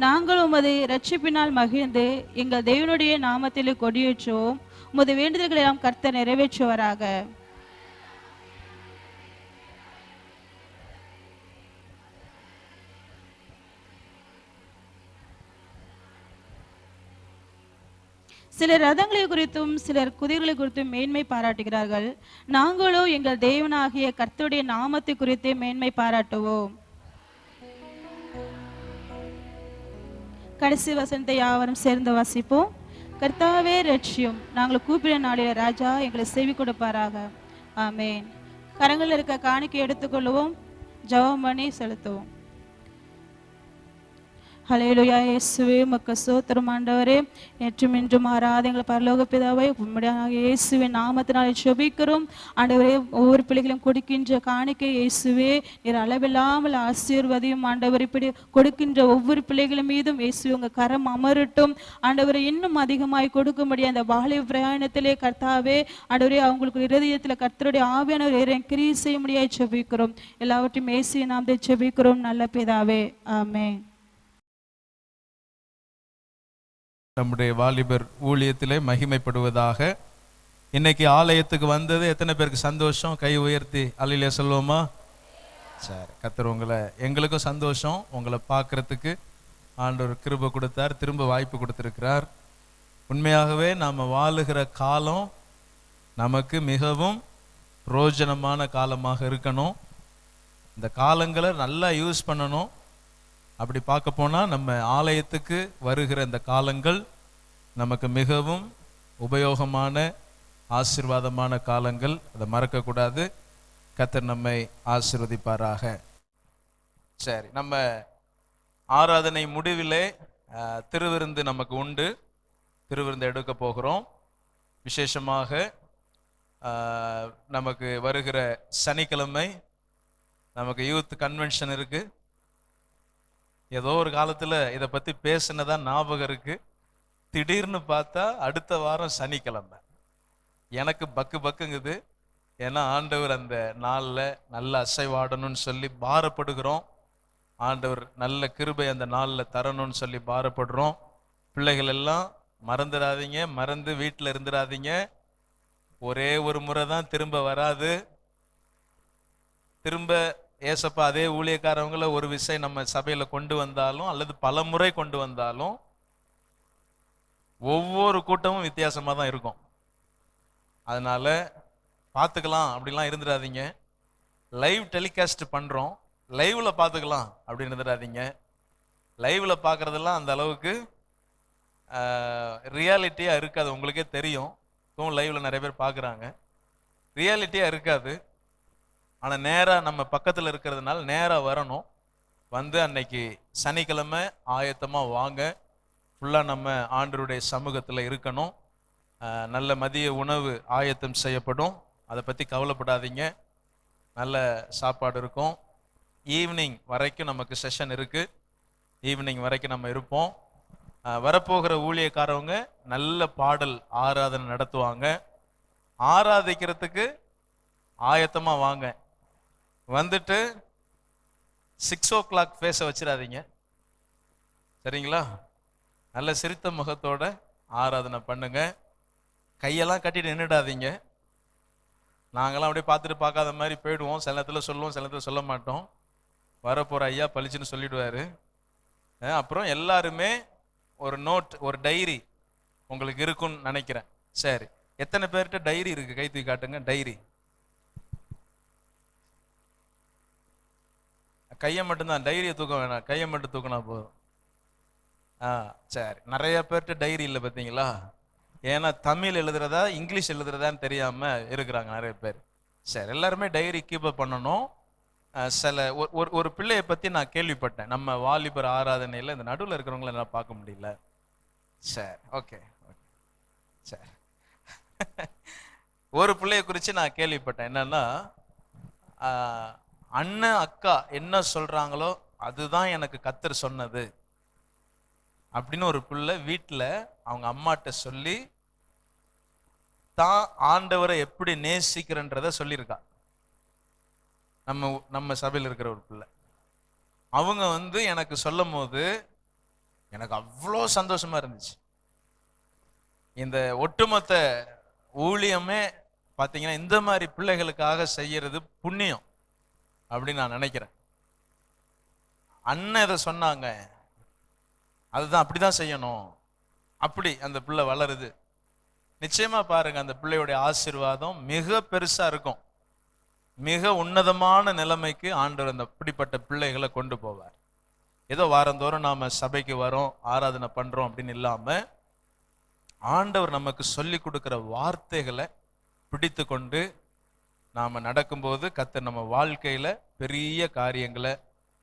நாங்கள் உமது இரட்சிப்பினால் மகிழ்ந்து எங்கள் தேவனுடைய நாமத்திலே கொடியேற்றுவோம். உமது வேண்டுதல்களை எல்லாம் கர்த்தர் நிறைவேற்றுவாராக. சிலர் ரதங்களை குறித்தும் சிலர் குதிரைகளை குறித்தும் மேன்மை பாராட்டுகிறார்கள். நாங்களோ எங்கள் தேவனாகிய கர்த்தருடைய நாமத்தை குறித்தே மேன்மை பாராட்டுவோம். கடைசி வசனத்தை யாவரும் சேர்ந்து வாசிப்போம். கர்த்தாவே ரட்சியும், நாங்கள் கூப்பிட நாளில ராஜா எங்களை செவி கொடுப்பாராக. ஆமேன். கரங்களில் இருக்க காணிக்கை எடுத்துக்கொள்வோம், ஜெபம் பண்ணி செலுத்துவோம். ஹல்லேலூயா. இயேசுவே உமக்கு ஸ்தோத்திரம் ஆண்டவரே. நேற்றும் இன்றும் மாறாத எங்கள் பரலோக பிதாவே, உம்முடைய இயேசுவின் நாமத்தினால் ஜெபிக்கிறோம் ஆண்டவரே. ஒவ்வொரு பிள்ளைகளும் கொடுக்கின்ற காணிக்கை இயேசுவே நீர் அளவில்லாமல் ஆசீர்வதியும் ஆண்டவர். இப்படி கொடுக்கின்ற ஒவ்வொரு பிள்ளைகளும் மீதும் இயேசுவே உங்க கரம் அமரட்டும் ஆண்டவரை. இன்னும் அதிகமாய் கொடுக்கும்படி அந்த வாலிப பிரயாணத்திலே கர்த்தாவே ஆண்டவரே, அவங்களுக்கு இருதயத்தில் கர்த்தருடைய ஆவியானவர் கிரியை செய்ய முடியாது ஜெபிக்கிறோம். எல்லாவற்றையும் இயேசுவின் நாமத்தில் ஜெபிக்கிறோம் நல்ல பிதாவே, ஆமென். நம்முடைய வாலிபர் ஊழியத்திலே மகிமைப்படுவதாக. இன்னைக்கு ஆலயத்துக்கு வந்தது எத்தனை பேருக்கு சந்தோஷம்? கை உயர்த்தி அல்லேலூயா சொல்லுவோமா? சரி, கர்த்தர் உங்களை, எங்களுக்கும் சந்தோஷம் உங்களை பார்க்கறதுக்கு ஆண்டவர் கிருபை கொடுத்தார், திரும்ப வாய்ப்பு கொடுத்திருக்கிறார். உண்மையாகவே நாம் வாழுகிற காலம் நமக்கு மிகவும் பிரயோஜனமான காலமாக இருக்கணும். இந்த காலங்களை நல்லா யூஸ் பண்ணணும். அப்படி பார்க்க போனால் நம்ம ஆலயத்துக்கு வருகிற இந்த காலங்கள் நமக்கு மிகவும் உபயோகமான ஆசீர்வாதமான காலங்கள். அதை மறக்கக்கூடாது. கர்த்தர் நம்மை ஆசீர்வதிப்பாராக. சரி, நம்ம ஆராதனை முடிவிலே திருவிருந்து நமக்கு உண்டு. திருவிருந்து எடுக்க போகிறோம். விசேஷமாக நமக்கு வருகிற சனிக்கிழமை நமக்கு யூத் கன்வென்ஷன் இருக்கு. ஏதோ ஒரு காலத்தில் இதை பற்றி பேசினதான் ஞாபகம் இருக்கு. திடீர்னு பார்த்தா அடுத்த வாரம் சனிக்கிழமை. எனக்கு பக்கு பக்குங்குது. ஏன்னா ஆண்டவர் அந்த நாளில் நல்ல அசைவாடணும்னு சொல்லி பாரப்படுகிறோம். ஆண்டவர் நல்ல கிருபை அந்த நாளில் தரணும்னு சொல்லி பாரப்படுறோம். பிள்ளைகள் எல்லாம் மறந்துடாதீங்க, மறந்து வீட்டில் இருந்துடாதீங்க. ஒரே ஒரு முறை தான் திரும்ப வராது. திரும்ப ஏசப்பா அதே ஊழியக்காரவங்கள ஒரு விஷயம் நம்ம சபையில கொண்டு வந்தாலும் அல்லது பல முறை கொண்டு வந்தாலும் ஒவ்வொரு கூட்டமும் வித்தியாசமா தான் இருக்கும். அதனால பார்த்துக்கலாம் அப்படிலாம் இருந்துடாதீங்க. லைவ் டெலிகாஸ்ட் பண்றோம், லைவ்ல பார்த்துக்கலாம் அப்படின்னு இருந்துடாதீங்க. லைவ்ல பார்க்கறதெல்லாம் அந்த அளவுக்கு ரியாலிட்டியா இருக்காது. உங்களுக்கே தெரியும், லைவ்ல நிறைய பேர் பார்க்குறாங்க. ரியாலிட்டியா இருக்காது. ஆனால் நேராக நம்ம பக்கத்தில் இருக்கிறதுனால நேராக வரணும். வந்து அன்னைக்கு சனிக்கிழமை ஆயத்தமாக வாங்க. ஃபுல்லாக நம்ம ஆண்டவருடைய சமூகத்தில் இருக்கணும். நல்ல மதிய உணவு ஆயத்தம் செய்யப்படும். அதை பற்றி கவலைப்படாதீங்க. நல்ல சாப்பாடு இருக்கும். ஈவினிங் வரைக்கும் நமக்கு செஷன் இருக்குது. ஈவினிங் வரைக்கும் நம்ம இருப்போம். வரப்போகிற ஊழியக்காரவங்க நல்ல பாடல் ஆராதனை நடத்துவாங்க. ஆராதிக்கிறதுக்கு ஆயத்தமாக வாங்க. வந்துட்டு 6 o'clock ஃபேஸை வச்சிடாதீங்க, சரிங்களா? நல்ல சிரித்த முகத்தோட ஆராதனை பண்ணுங்க. கையெல்லாம் கட்டிட்டு நின்றுடாதீங்க. நாங்களாம் அப்படியே பார்த்துட்டு பார்க்காத மாதிரி போயிடுவோம். சில நேரத்தில் சொல்லுவோம், சில நேரத்தில் சொல்ல மாட்டோம். வரப்போகிற ஐயா பளிச்சுன்னு சொல்லிடுவார். அப்புறம் எல்லாருமே ஒரு நோட், ஒரு டைரி உங்களுக்கு இருக்குன்னு நினைக்கிறேன். சரி, எத்தனை பேர்கிட்ட டைரி இருக்கு? கை தூக்கி காட்டுங்க. டைரி கையை மட்டும்தான், டைரியை தூக்க வேணாம், கையை மட்டும் தூக்கினா போதும். சரி, நிறைய பேர்கிட்ட டைரி இல்லை பார்த்தீங்களா? ஏன்னா தமிழ் எழுதுறதா இங்கிலீஷ் எழுதுறதான்னு தெரியாம இருக்கிறாங்க நிறைய பேர். சரி, எல்லாருமே டைரி கீப்பப் பண்ணணும். சில ஒரு பிள்ளையை பற்றி நான் கேள்விப்பட்டேன். நம்ம வாலிபர் ஆராதனையில் இந்த நடுவில் இருக்கிறவங்கள என்னால் பார்க்க முடியல. சரி, ஓகே ஓகே. சரி, ஒரு பிள்ளைய குறித்து நான் கேள்விப்பட்டேன். என்னன்னா, அண்ணன் அக்கா என்ன சொல்றாங்களோ அதுதான் எனக்கு கர்த்தர் சொன்னது அப்படின்னு ஒரு பிள்ளை வீட்டில் அவங்க அம்மாட்ட சொல்லி தான் ஆண்டவரை எப்படி நேசிக்கிறன்றத சொல்லியிருக்கா. நம்ம சபையில் இருக்கிற ஒரு பிள்ளை. அவங்க எனக்கு சொல்லும் போது எனக்கு அவ்வளோ சந்தோஷமா இருந்துச்சு. இந்த ஒட்டுமொத்த ஊழியமே பார்த்தீங்கன்னா இந்த மாதிரி பிள்ளைகளுக்காக செய்யறது புண்ணியம் அப்படின்னு நான் நினைக்கிறேன். அண்ணன் இதை சொன்னாங்க, அதுதான் அப்படிதான் செய்யணும். அப்படி அந்த பிள்ளை வளருது. நிச்சயமா பாருங்க, அந்த பிள்ளையுடைய ஆசீர்வாதம் மிக பெருசா இருக்கும். மிக உன்னதமான நிலைமைக்கு ஆண்டவர் அந்த அப்படிப்பட்ட பிள்ளைகளை கொண்டு போவார். ஏதோ வாரந்தோறும் நாம சபைக்கு வரோம், ஆராதனை பண்றோம் அப்படின்னு இல்லாம ஆண்டவர் நமக்கு சொல்லி கொடுக்கிற வார்த்தைகளை பிடித்து கொண்டு நாம நடக்கும்போது கர்த்தர் நம்ம வாழ்க்கையில பெரிய காரியங்களை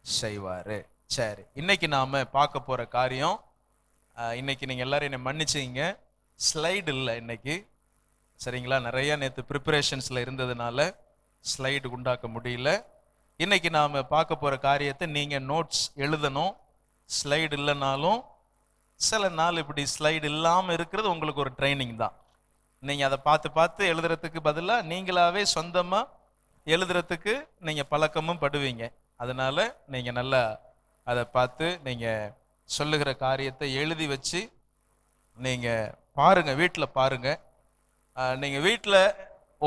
செய்வாரு. சரி, இன்னைக்கு நாம பார்க்க போற காரியம், இன்னைக்கு நீங்க எல்லாரும் என்னை மன்னிச்சிங்க, ஸ்லைடு இல்லை இன்னைக்கு, சரிங்களா? நிறைய நேற்று ப்ரிப்பரேஷன்ஸ்ல இருந்ததுனால ஸ்லைடு உண்டாக்க முடியல. இன்னைக்கு நாம பார்க்க போற காரியத்தை நீங்க நோட்ஸ் எழுதணும். ஸ்லைடு இல்லைனாலும் சில நாள் இப்படி ஸ்லைடு இல்லாமல் இருக்கிறது உங்களுக்கு ஒரு ட்ரைனிங் தான். நீங்கள் அதை பார்த்து பார்த்து எழுதுறதுக்கு பதிலாக நீங்களாவே சொந்தமாக எழுதுறதுக்கு நீங்கள் பழக்கமும் படுவீங்க. அதனால நீங்கள் நல்லா அதை பார்த்து நீங்கள் சொல்லுகிற காரியத்தை எழுதி வச்சு நீங்கள் பாருங்கள், வீட்டில் பாருங்கள். நீங்கள் வீட்டில்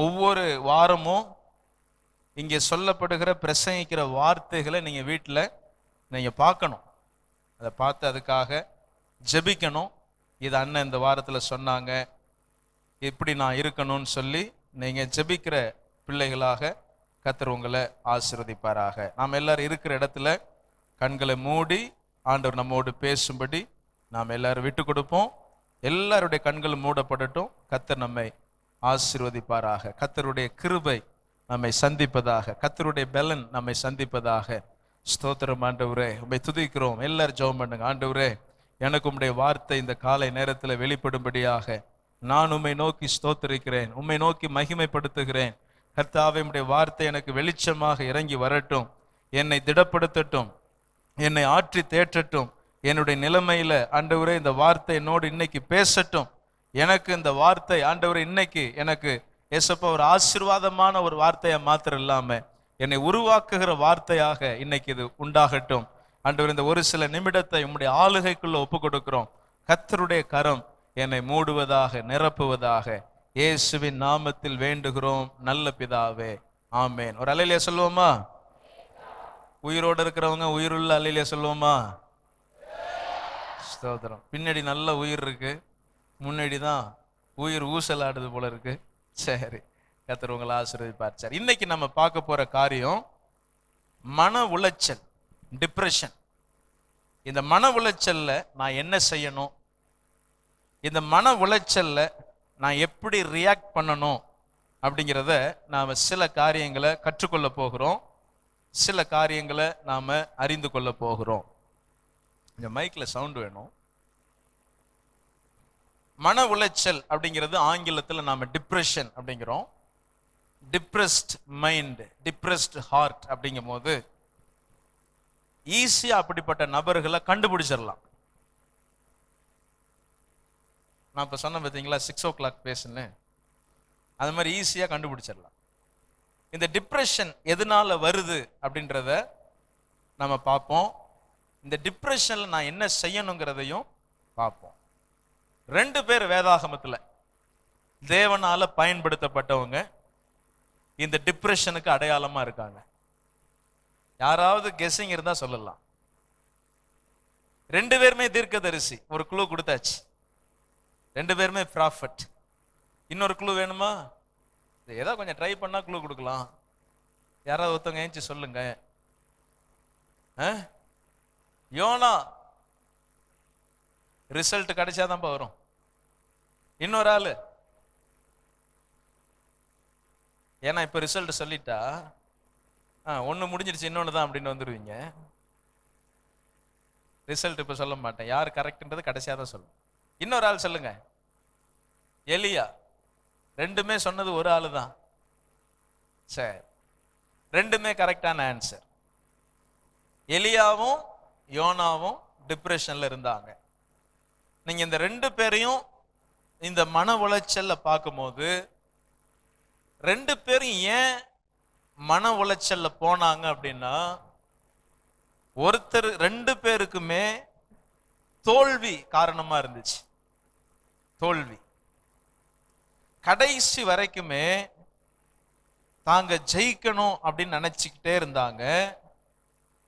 ஒவ்வொரு வாரமும் இங்கே சொல்லப்படுகிற பிரசங்கிக்கிற வார்த்தைகளை நீங்கள் வீட்டில் நீங்கள் பார்க்கணும். அதை பார்த்து அதுக்காக ஜெபிக்கணும். இது அண்ணன் இந்த வாரத்தில் சொன்னாங்க, எப்படி நான் இருக்கணும்னு சொல்லி நீங்கள் ஜெபிக்கிற பிள்ளைகளாக கர்த்தர் உங்களை ஆசீர்வதிப்பாராக. நாம் எல்லாரும் இருக்கிற இடத்துல கண்களை மூடி ஆண்டவர் நம்மோடு பேசும்படி நாம் எல்லாரும் விட்டு கொடுப்போம். எல்லாருடைய கண்களும் மூடப்படட்டும். கர்த்தர் நம்மை ஆசீர்வதிப்பாராக. கர்த்தருடைய கிருபை நம்மை சந்திப்பதாக, கர்த்தருடைய பெலன் நம்மை சந்திப்பதாக. ஸ்தோத்திரம் ஆண்டவரே, உம்மை துதிக்கிறோம். எல்லாரும் ஜெபம் பண்ணுங்க. ஆண்டவரே, எனக்கு உம்முடைய வார்த்தை இந்த காலை நேரத்தில் வெளிப்படும்படியாக நான் உம்மை நோக்கி ஸ்தோத்திரிக்கிறேன், உம்மை நோக்கி மகிமைப்படுத்துகிறேன். கர்த்தாவே, உம்முடைய வார்த்தை எனக்கு வெளிச்சமாக இறங்கி வரட்டும், என்னை திடப்படுத்தட்டும், என்னை ஆற்றி தேற்றட்டும். என்னுடைய நிலைமையில ஆண்டவரே இந்த வார்த்தை என்னோடு இன்னைக்கு பேசட்டும். எனக்கு இந்த வார்த்தை ஆண்டவரே இன்னைக்கு எனக்கு ஏசப்பா ஒரு ஆசீர்வாதமான ஒரு வார்த்தையை மாத்திரம் இல்லாம என்னை உருவாக்குகிற வார்த்தையாக இன்னைக்கு இது உண்டாகட்டும். ஆண்டவர், இந்த ஒரு சில நிமிடத்தை உம்முடைய ஆளுகைக்குள்ள ஒப்பு கொடுக்கிறோம். கர்த்தருடைய கரம் என்னை மூடுவதாக, நிரப்புவதாக. இயேசுவின் நாமத்தில் வேண்டுகிறோம் நல்ல பிதாவே, ஆமேன். ஒரு அல்லேலூயா சொல்லுவோமா? உயிரோடு இருக்கிறவங்க உயிருள்ள அல்லேலூயா சொல்லுவோமா? ஸ்தோத்திரம். பின்னாடி நல்ல உயிர் இருக்கு, முன்னாடி தான் உயிர் ஊசலாடுது போல இருக்கு. சரி, கர்த்தர் உங்களை ஆசீர்வதிப்பார். சரி, இன்னைக்கு நம்ம பார்க்க போற காரியம் மன உளைச்சல், டிப்ரெஷன். இந்த மன உளைச்சல்ல நான் என்ன செய்யணும், இந்த மன உளைச்சல்ல நான் எப்படி ரியாக்ட் பண்ணணும் அப்படிங்கிறத நாம சில காரியங்களை கற்றுக்கொள்ள போகிறோம், சில காரியங்களை நாம அறிந்து கொள்ள போகிறோம். இந்த மைக்ல சவுண்ட் வேணும். மன உளைச்சல் அப்படிங்கிறது ஆங்கிலத்தில் நாம டிப்ரெஷன் அப்படிங்கிறோம். டிப்ரெஸ்ட் மைண்ட், டிப்ரெஸ்ட் ஹார்ட் அப்படிங்கும் போது ஈஸியா அப்படிப்பட்ட நபர்களை கண்டுபிடிச்சிடலாம். நான் இப்ப சொன்ன பார்த்தீங்களா 6 o'clock பேசுன்னு, அது மாதிரி ஈஸியா கண்டுபிடிச்சிடலாம். இந்த டிப்ரெஷன் எதனால வருது அப்படின்றத நம்ம பார்ப்போம். இந்த டிப்ரெஷன்ல நான் என்ன செய்யணுங்கிறதையும் பார்ப்போம். 2 பேர் வேதாகமத்தில் தேவனால பயன்படுத்தப்பட்டவங்க இந்த டிப்ரெஷனுக்கு அடையாளமா இருக்காங்க. யாராவது கெஸ்ஸிங் இருந்தா சொல்லலாம். 2 பேருமே தீர்க்கதரிசி. ஒரு க்ளூ கொடுத்தாச்சு. 2 பேருமே ப்ராஃபட். இன்னொரு க்ளூ வேணுமா? ஏதோ கொஞ்சம் ட்ரை பண்ணா க்ளூ கொடுக்கலாம். யாராவது ஒருத்தவங்க ஏஞ்சி சொல்லுங்க. யோனா ரிசல்ட் கிடைச்சாதான்ப்பா வரும். இன்னொரு ஆளு, ஏன்னா இப்ப ரிசல்ட் சொல்லிட்டா ஒண்ணு முடிஞ்சிருச்சு இன்னொன்னு தான் அப்படின்னு வந்துருவீங்க. ரிசல்ட் இப்ப சொல்ல மாட்டேன், யார் கரெக்ட்ன்றது கடைசியா தான் சொல்லும். இன்னொரு ஆள் சொல்லுங்க. எலியா. 2மே சொன்னது ஒரு ஆளு தான். சரி, 2மே கரெக்டான ஆன்சர். எலியாவும் யோனாவும் டிப்ரெஷன்ல இருந்தாங்க. நீங்க இந்த 2 பேரையும் இந்த மன உளைச்சல்ல பார்க்கும்போது 2 பேரும் ஏன் மன உளைச்சல்ல போனாங்க அப்படின்னா, ஒருத்தர் 2 பேருக்குமே தோல்வி காரணமா இருந்துச்சு. தோல்வி. கடைசி வரைக்குமே தாங்க ஜெயிக்கணும் அப்படின்னு நினைச்சுக்கிட்டே இருந்தாங்க.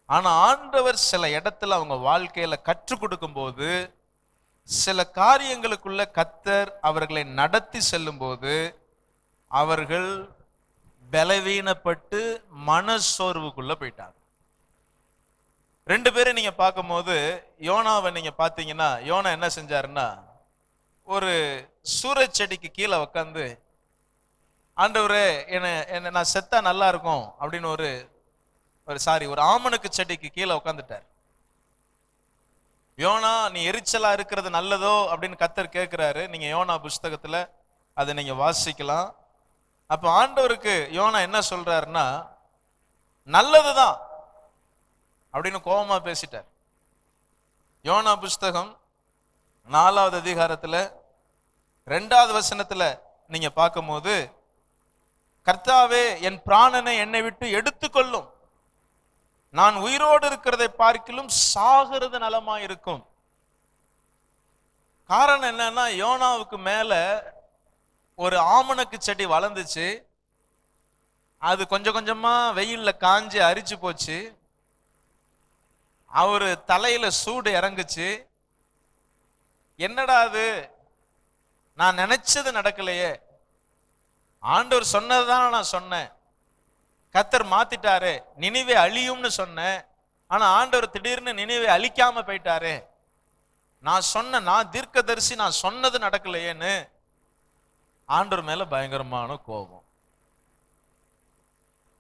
ஆனா ஆண்டவர் சில இடத்துல அவங்க வாழ்க்கையில கற்றுக் கொடுக்கும் போது, சில காரியங்களுக்குள்ள கர்த்தர் அவர்களை நடத்தி செல்லும் போது அவர்கள் பலவீனப்பட்டு மனசோர்வுக்குள்ள போயிட்டாங்க. 2 பேரும் நீங்க பார்க்கும்போது, யோனாவை நீங்க பார்த்தீங்கன்னா, யோனா என்ன செஞ்சாருன்னா, ஒரு சூரச் செடிக்கு கீழே உட்காந்து ஆண்டவரே என்ன நான் செத்தா நல்லா இருக்கும் அப்படின்னு ஒரு ஆமணக்கு செடிக்கு கீழே உட்காந்துட்டார். யோனா நீ எரிச்சலா இருக்கிறது நல்லதோ அப்படின்னு கர்த்தர் கேட்கிறாரு. நீங்க யோனா புஸ்தகத்துல அதை நீங்க வாசிக்கலாம். அப்ப ஆண்டவருக்கு யோனா என்ன சொல்றாருன்னா, நல்லதுதான் அப்படின்னு கோபமா பேசிட்டார். யோனா புஸ்தகம் 4வது அதிகாரத்துல 2வது வசனத்துல நீங்க பார்க்கும்போது, கர்த்தாவே என் பிராணனை என்னை விட்டு எடுத்துக்கொள்ளும், நான் உயிரோடு இருக்கிறதை பார்க்கிலும் சாகிறது நலமா இருக்கும். காரணம் என்னன்னா, யோனாவுக்கு மேல ஒரு ஆமணக்கு செடி வளர்ந்துச்சு. அது கொஞ்சம் கொஞ்சமா வெயில்ல காஞ்சி அரிச்சு போச்சு. அவரு தலையில சூடு இறங்குச்சு. என்னடா அது, நான் நினைச்சது நடக்கலையே, ஆண்டவர் சொன்னதுதான் நான் சொன்னேன், கர்த்தர் மாத்திட்டாரு, நினிவே அழியும்னு சொன்னேன், ஆனா ஆண்டவர் திடீர்னு நினிவே அழிக்காம போயிட்டாரு, நான் தீர்க்கதரிசி, நான் சொன்னது நடக்கலையேன்னு ஆண்டவர் மேல பயங்கரமான கோபம்.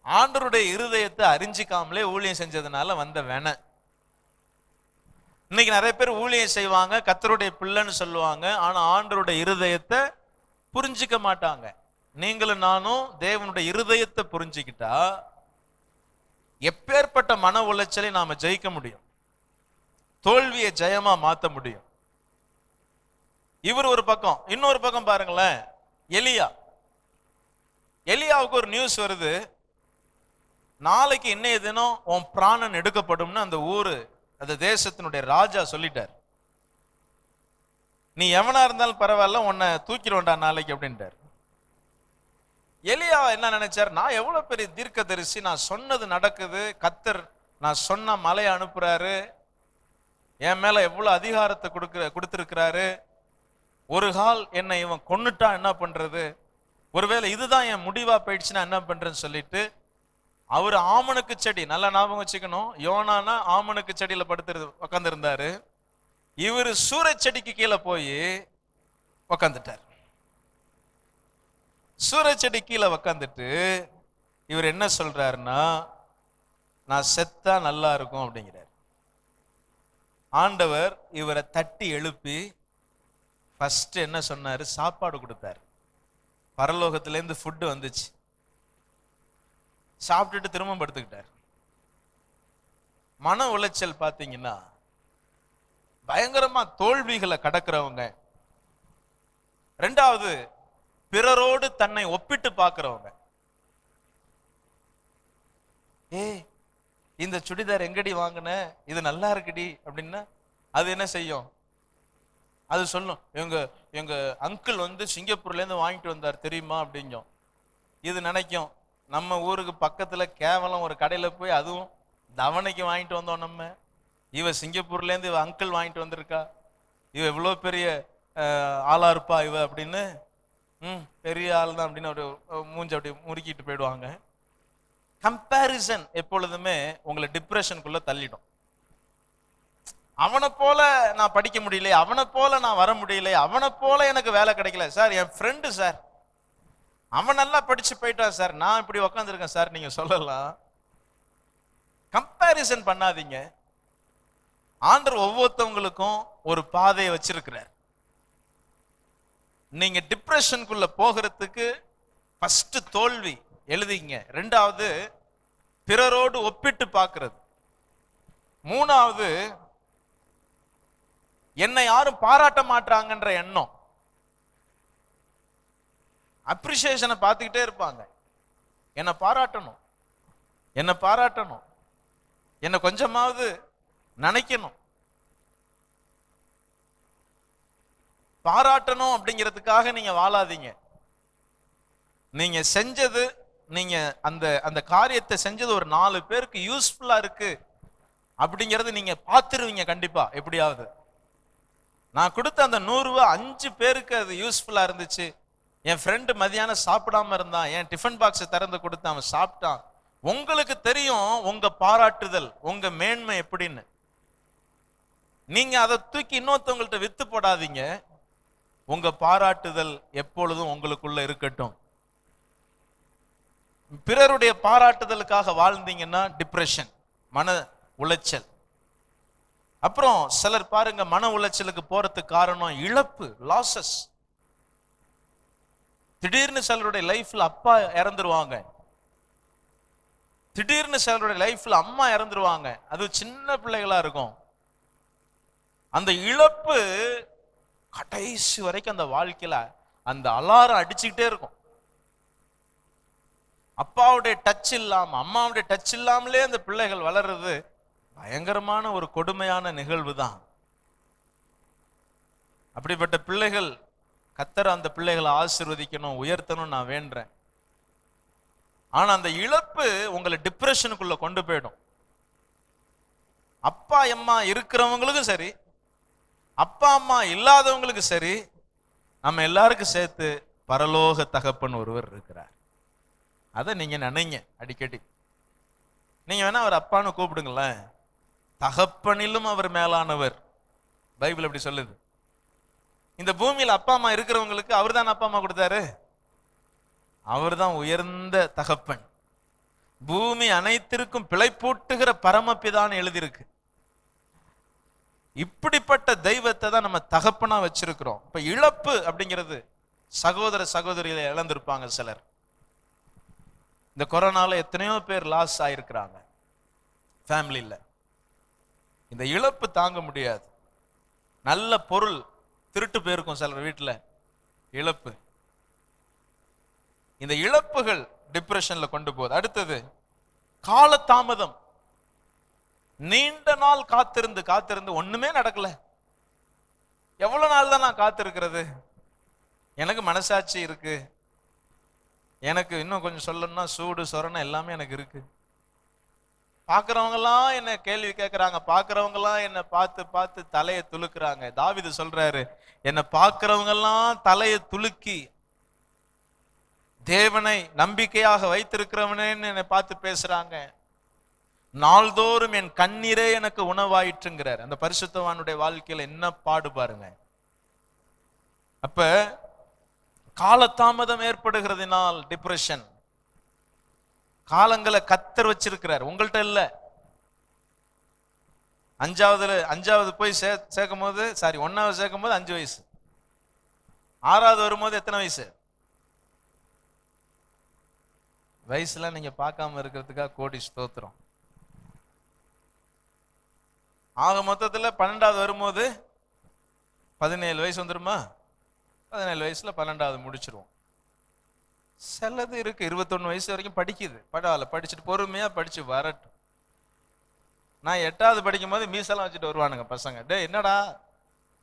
ஆண்டவருடைய இருதயத்தை அறிஞ்சிக்காமலே ஊழியம் செஞ்சதுனால வந்த வேண. இன்னைக்கு நிறைய பேர் ஊழியம் செய்வாங்க, கர்த்தருடைய பிள்ளைன்னு சொல்லுவாங்க, ஆனா ஆண்டவருடைய இருதயத்தை புரிஞ்சிக்க மாட்டாங்க. நீங்களும் நானும் தேவனுடைய இருதயத்தை புரிஞ்சுக்கிட்டா எப்பேற்பட்ட மன உளைச்சலை நாம ஜெயிக்க முடியும், தோல்வியை ஜெயமா மாத்த முடியும். இவர் ஒரு பக்கம், இன்னொரு பக்கம் பாருங்களேன், எலியாவுக்கு ஒரு நியூஸ் வருது, நாளைக்கு இன்னைய தினம் உன் பிராணன் எடுக்கப்படும்னு அந்த ஊரு, அந்த தேசத்தினுடைய ராஜா சொல்லிட்டார். நீ எவனா இருந்தாலும் பரவாயில்ல, உன்னை தூக்கிடுவேண்டா நாளைக்கு அப்படின்ட்டார். எலியா என்ன நினைச்சார், நான் எவ்வளவு பெரிய தீர்க்கதரிசி, நான் சொன்னது நடக்குது, கர்த்தர் நான் சொன்ன மலையை அனுப்புறாரு, என் மேல எவ்வளவு அதிகாரத்தை கொடுத்திருக்கிறாரு, ஒரு கால் என்னை இவன் கொன்னுட்டா என்ன பண்றது, ஒருவேளை இதுதான் என் முடிவா போயிடுச்சுன்னா என்ன பண்றேன்னு சொல்லிட்டு அவர் ஆமணக்கு செடி, நல்லா ஞாபகம் வச்சுக்கணும், யோனானா ஆமணக்கு செடியில உட்கார்ந்து இருந்தாரு, இவர் சூரச் செடிக்கு கீழே போய் உக்காந்துட்டார். சூரச் செடி கீழே உக்காந்துட்டு இவர் என்ன சொல்றாருன்னா, நான் செத்தா நல்லா இருக்கும் அப்படிங்கிறார். ஆண்டவர் இவரை தட்டி எழுப்பி ஃபர்ஸ்ட் என்ன சொன்னாரு, சாப்பாடு கொடுத்தாரு. பரலோகத்திலேருந்து ஃபுட்டு வந்துச்சு, சாப்பிட்டுட்டு திரும்ப படுத்துக்கிட்டார். மன உளைச்சல் பார்த்தீங்கன்னா பயங்கரமா தோல்விகளை கடக்கிறவங்க. ரெண்டாவது, பிறரோடு தன்னை ஒப்பிட்டு பார்க்கிறவங்க. இந்த சுடிதார் எங்கடி வாங்கின, இது நல்லா இருக்குடி அப்படின்னா அது என்ன செய்யும், அது சொல்லும், எங்க அங்கிள் வந்து சிங்கப்பூர்ல இருந்து வாங்கிட்டு வந்தார் தெரியுமா அப்படிங்கும். இது நினைக்கும், நம்ம ஊருக்கு பக்கத்துல கேவலம் ஒரு கடையில போய் அதுவும் தவணைக்கு வாங்கிட்டு வந்தோம் நம்ம, இவ சிங்கப்பூர்ல இருந்து இவ அங்கிள் வாங்கிட்டு வந்திருக்கா, இவ இவ்வளவு பெரிய ஆளா இருப்பா இவ அப்படின்னு, பெரிய ஆள் தான் அப்படின்னு ஒரு மூஞ்சி அப்படி முறுக்கிட்டு போயிடுவாங்க. கம்பேரிசன் எப்பொழுதுமே உங்களை டிப்ரெஷனுக்குள்ள தள்ளிடும். அவனை போல நான் படிக்க முடியல, அவனை போல நான் வர முடியல, அவனை போல எனக்கு வேலை கிடைக்கல சார், என் ஃப்ரெண்டு சார் அவன் நல்லா படிச்சு போயிட்டான் சார், நான் இப்படி உக்காந்துருக்கேன் சார், நீங்க சொல்லலாம். கம்பேரிசன் பண்ணாதீங்க. ஆண்டவர் ஒவ்வொருத்தவங்களுக்கும் ஒரு பாதையை வச்சிருக்கிறார். நீங்க டிப்ரெஷனுக்குள்ள போகிறதுக்கு ஃபர்ஸ்ட் தோல்வி எழுதிங்க, ரெண்டாவது பிறரோடு ஒப்பிட்டு பார்க்கிறது, மூணாவது என்னை யாரும் பாராட்ட மாட்டாங்கன்ற எண்ணம். அப்ரிசியேஷனை பார்த்துக்கிட்டே இருப்பாங்க, என்னை பாராட்டணும், என்னை பாராட்டணும், என்னை கொஞ்சமாவது நினைக்கணும். பாராட்டணும் அப்படிங்கிறதுக்காக நீங்க வாழாதீங்க. நீங்க செஞ்சது, நீங்க அந்த காரியத்தை செஞ்சது ஒரு 4 பேருக்கு யூஸ்ஃபுல்லா இருக்கு அப்படிங்கிறது நீங்க பார்த்துருவீங்க கண்டிப்பா. எப்படியாவது நான் கொடுத்த அந்த 100 ரூபா 5 பேருக்கு அது யூஸ்ஃபுல்லா இருந்துச்சு, என் ஃப்ரெண்டு மதியானம் சாப்பிடாம இருந்தான், என் டிஃபன் பாக்ஸ் திறந்து கொடுத்து அவன் சாப்பிட்டான். உங்களுக்கு தெரியும் உங்க பாராட்டுதல், உங்க மேன்மை எப்படின்னு. நீங்க அதை தூக்கி இன்னொருத்தவங்கள்ட்ட வித்து போடாதீங்க. உங்க பாராட்டுதல் எப்பொழுதும் உங்களுக்குள்ள இருக்கட்டும். பிறருடைய பாராட்டுதலுக்காக வாழ்ந்தீங்கன்னா டிப்ரெஷன், மன உளைச்சல். அப்புறம் சிலர் பாருங்க, மன உளைச்சலுக்கு போறதுக்கு காரணம் இழப்பு, லாசஸ். திடீர்னு சிலருடைய லைஃப்ல அப்பா இறந்துருவாங்க, திடீர்னு சிலருடைய லைஃப்ல அம்மா இறந்துருவாங்க, அது சின்ன பிள்ளைகளா இருக்கும். அந்த இழப்பு கடைசி வரைக்கும் அந்த வாழ்க்கையில அந்த அலாரம் அடிச்சுக்கிட்டே இருக்கும். அப்பாவுடைய டச் இல்லாம, அம்மாவுடைய டச் இல்லாமலே அந்த பிள்ளைகள் வளர்றது பயங்கரமான ஒரு கொடுமையான நிகழ்வு தான். அப்படிப்பட்ட பிள்ளைகள் கர்த்தர் அந்த பிள்ளைகளை ஆசீர்வதிக்கணும், உயர்த்தணும் நான் வேண்டுறேன். ஆனா அந்த இழப்பு உங்களை டிப்ரெஷனுக்குள்ள கொண்டு போயிடும். அப்பா அம்மா இருக்கிறவங்களுக்கும் சரி, அப்பா அம்மா இல்லாதவங்களுக்கு சரி, நம்ம எல்லாருக்கும் சேர்த்து பரலோக தகப்பன் ஒருவர் இருக்கிறார். அதை நீங்க நினைங்க அடிக்கடி. நீங்க வேணா அவர் அப்பான்னு கூப்பிடுங்களேன். தகப்பனிலும் அவர் மேலானவர், பைபிள் அப்படி சொல்லுது. இந்த பூமியில் அப்பா அம்மா இருக்கிறவங்களுக்கு அவர் தான் அப்பா அம்மா கொடுத்தாரு. அவர் தான் உயர்ந்த தகப்பன். பூமி அனைத்திற்கும் பிழைப்பூட்டுகிற பரமபிதான்னு எழுதியிருக்கு. இப்படிப்பட்ட தெய்வத்தை தான் நம்ம தகப்பனா வச்சிருக்கிறோம். இப்ப இழப்பு அப்படிங்கிறது சகோதர சகோதரிகளை இழந்திருப்பாங்க சிலர். இந்த கொரோனால எத்தனையோ பேர் லாஸ் ஆயிருக்கிறாங்க ஃபேமிலியில. இந்த இழப்பு தாங்க முடியாது. நல்ல பொருள் திருட்டு போயிருக்கும் சிலர் வீட்டுல, இழப்பு. இந்த இழப்புகள் டிப்ரெஷன்ல கொண்டு போகுது. அடுத்தது காலதாமதம். நீண்ட நாள் காத்திருந்து காத்திருந்து ஒண்ணுமே நடக்கல. எவ்வளவு நாள் தான் நான் காத்திருக்கிறது? எனக்கு மனசாட்சி இருக்கு, எனக்கு இன்னும் கொஞ்சம் சொல்லணும்னா சூடு சொரணை எல்லாமே எனக்கு இருக்கு. பாக்குறவங்க எல்லாம் என்ன கேள்வி கேட்கறாங்க, பாக்குறவங்க எல்லாம் என்ன பார்த்து பார்த்து தலையை துலுக்குறாங்க. தாவீது சொல்றாரு, என்னை பாக்குறவங்க எல்லாம் தலையை துலுக்கி தேவனை நம்பிக்கையாக வைத்திருக்கிறவனேன்னு என்னை பார்த்து பேசுறாங்க. நாள்தோறும் என் கண்ணீரே எனக்கு உணவாயிற்றுங்கிறார். அந்த பரிசுத்தவானுடைய வாழ்க்கையில என்ன பாடு பாருங்க. அப்ப காலதாமதம் ஏற்படுகிறதுனால் டிப்ரெஷன். காலங்களை கத்தர் வச்சிருக்கிறார், உங்கள்கிட்ட இல்ல. அஞ்சாவது போய் சேர்க்கும் போது, சாரி 1வது சேர்க்கும் போது 5 வயசு, 6வது வரும்போது எத்தனை வயசு? வயசுல நீங்க பார்க்காம இருக்கிறதுக்காக கோடி ஸ்தோத்திரம். ஆக மொத்தத்துல 12வது வரும்போது 17 வயசு வந்துருமா? 17 வயசுல 12வது முடிச்சிருவோம். சிலது இருக்கு 21 வயசு வரைக்கும் படிக்குது, பரவாயில்ல, படிச்சுட்டு பொறுமையா படிச்சு வரட்டும். நான் 8வது படிக்கும் போது மீசெல்லாம் வச்சுட்டு வருவானுங்க பசங்க. டே என்னடா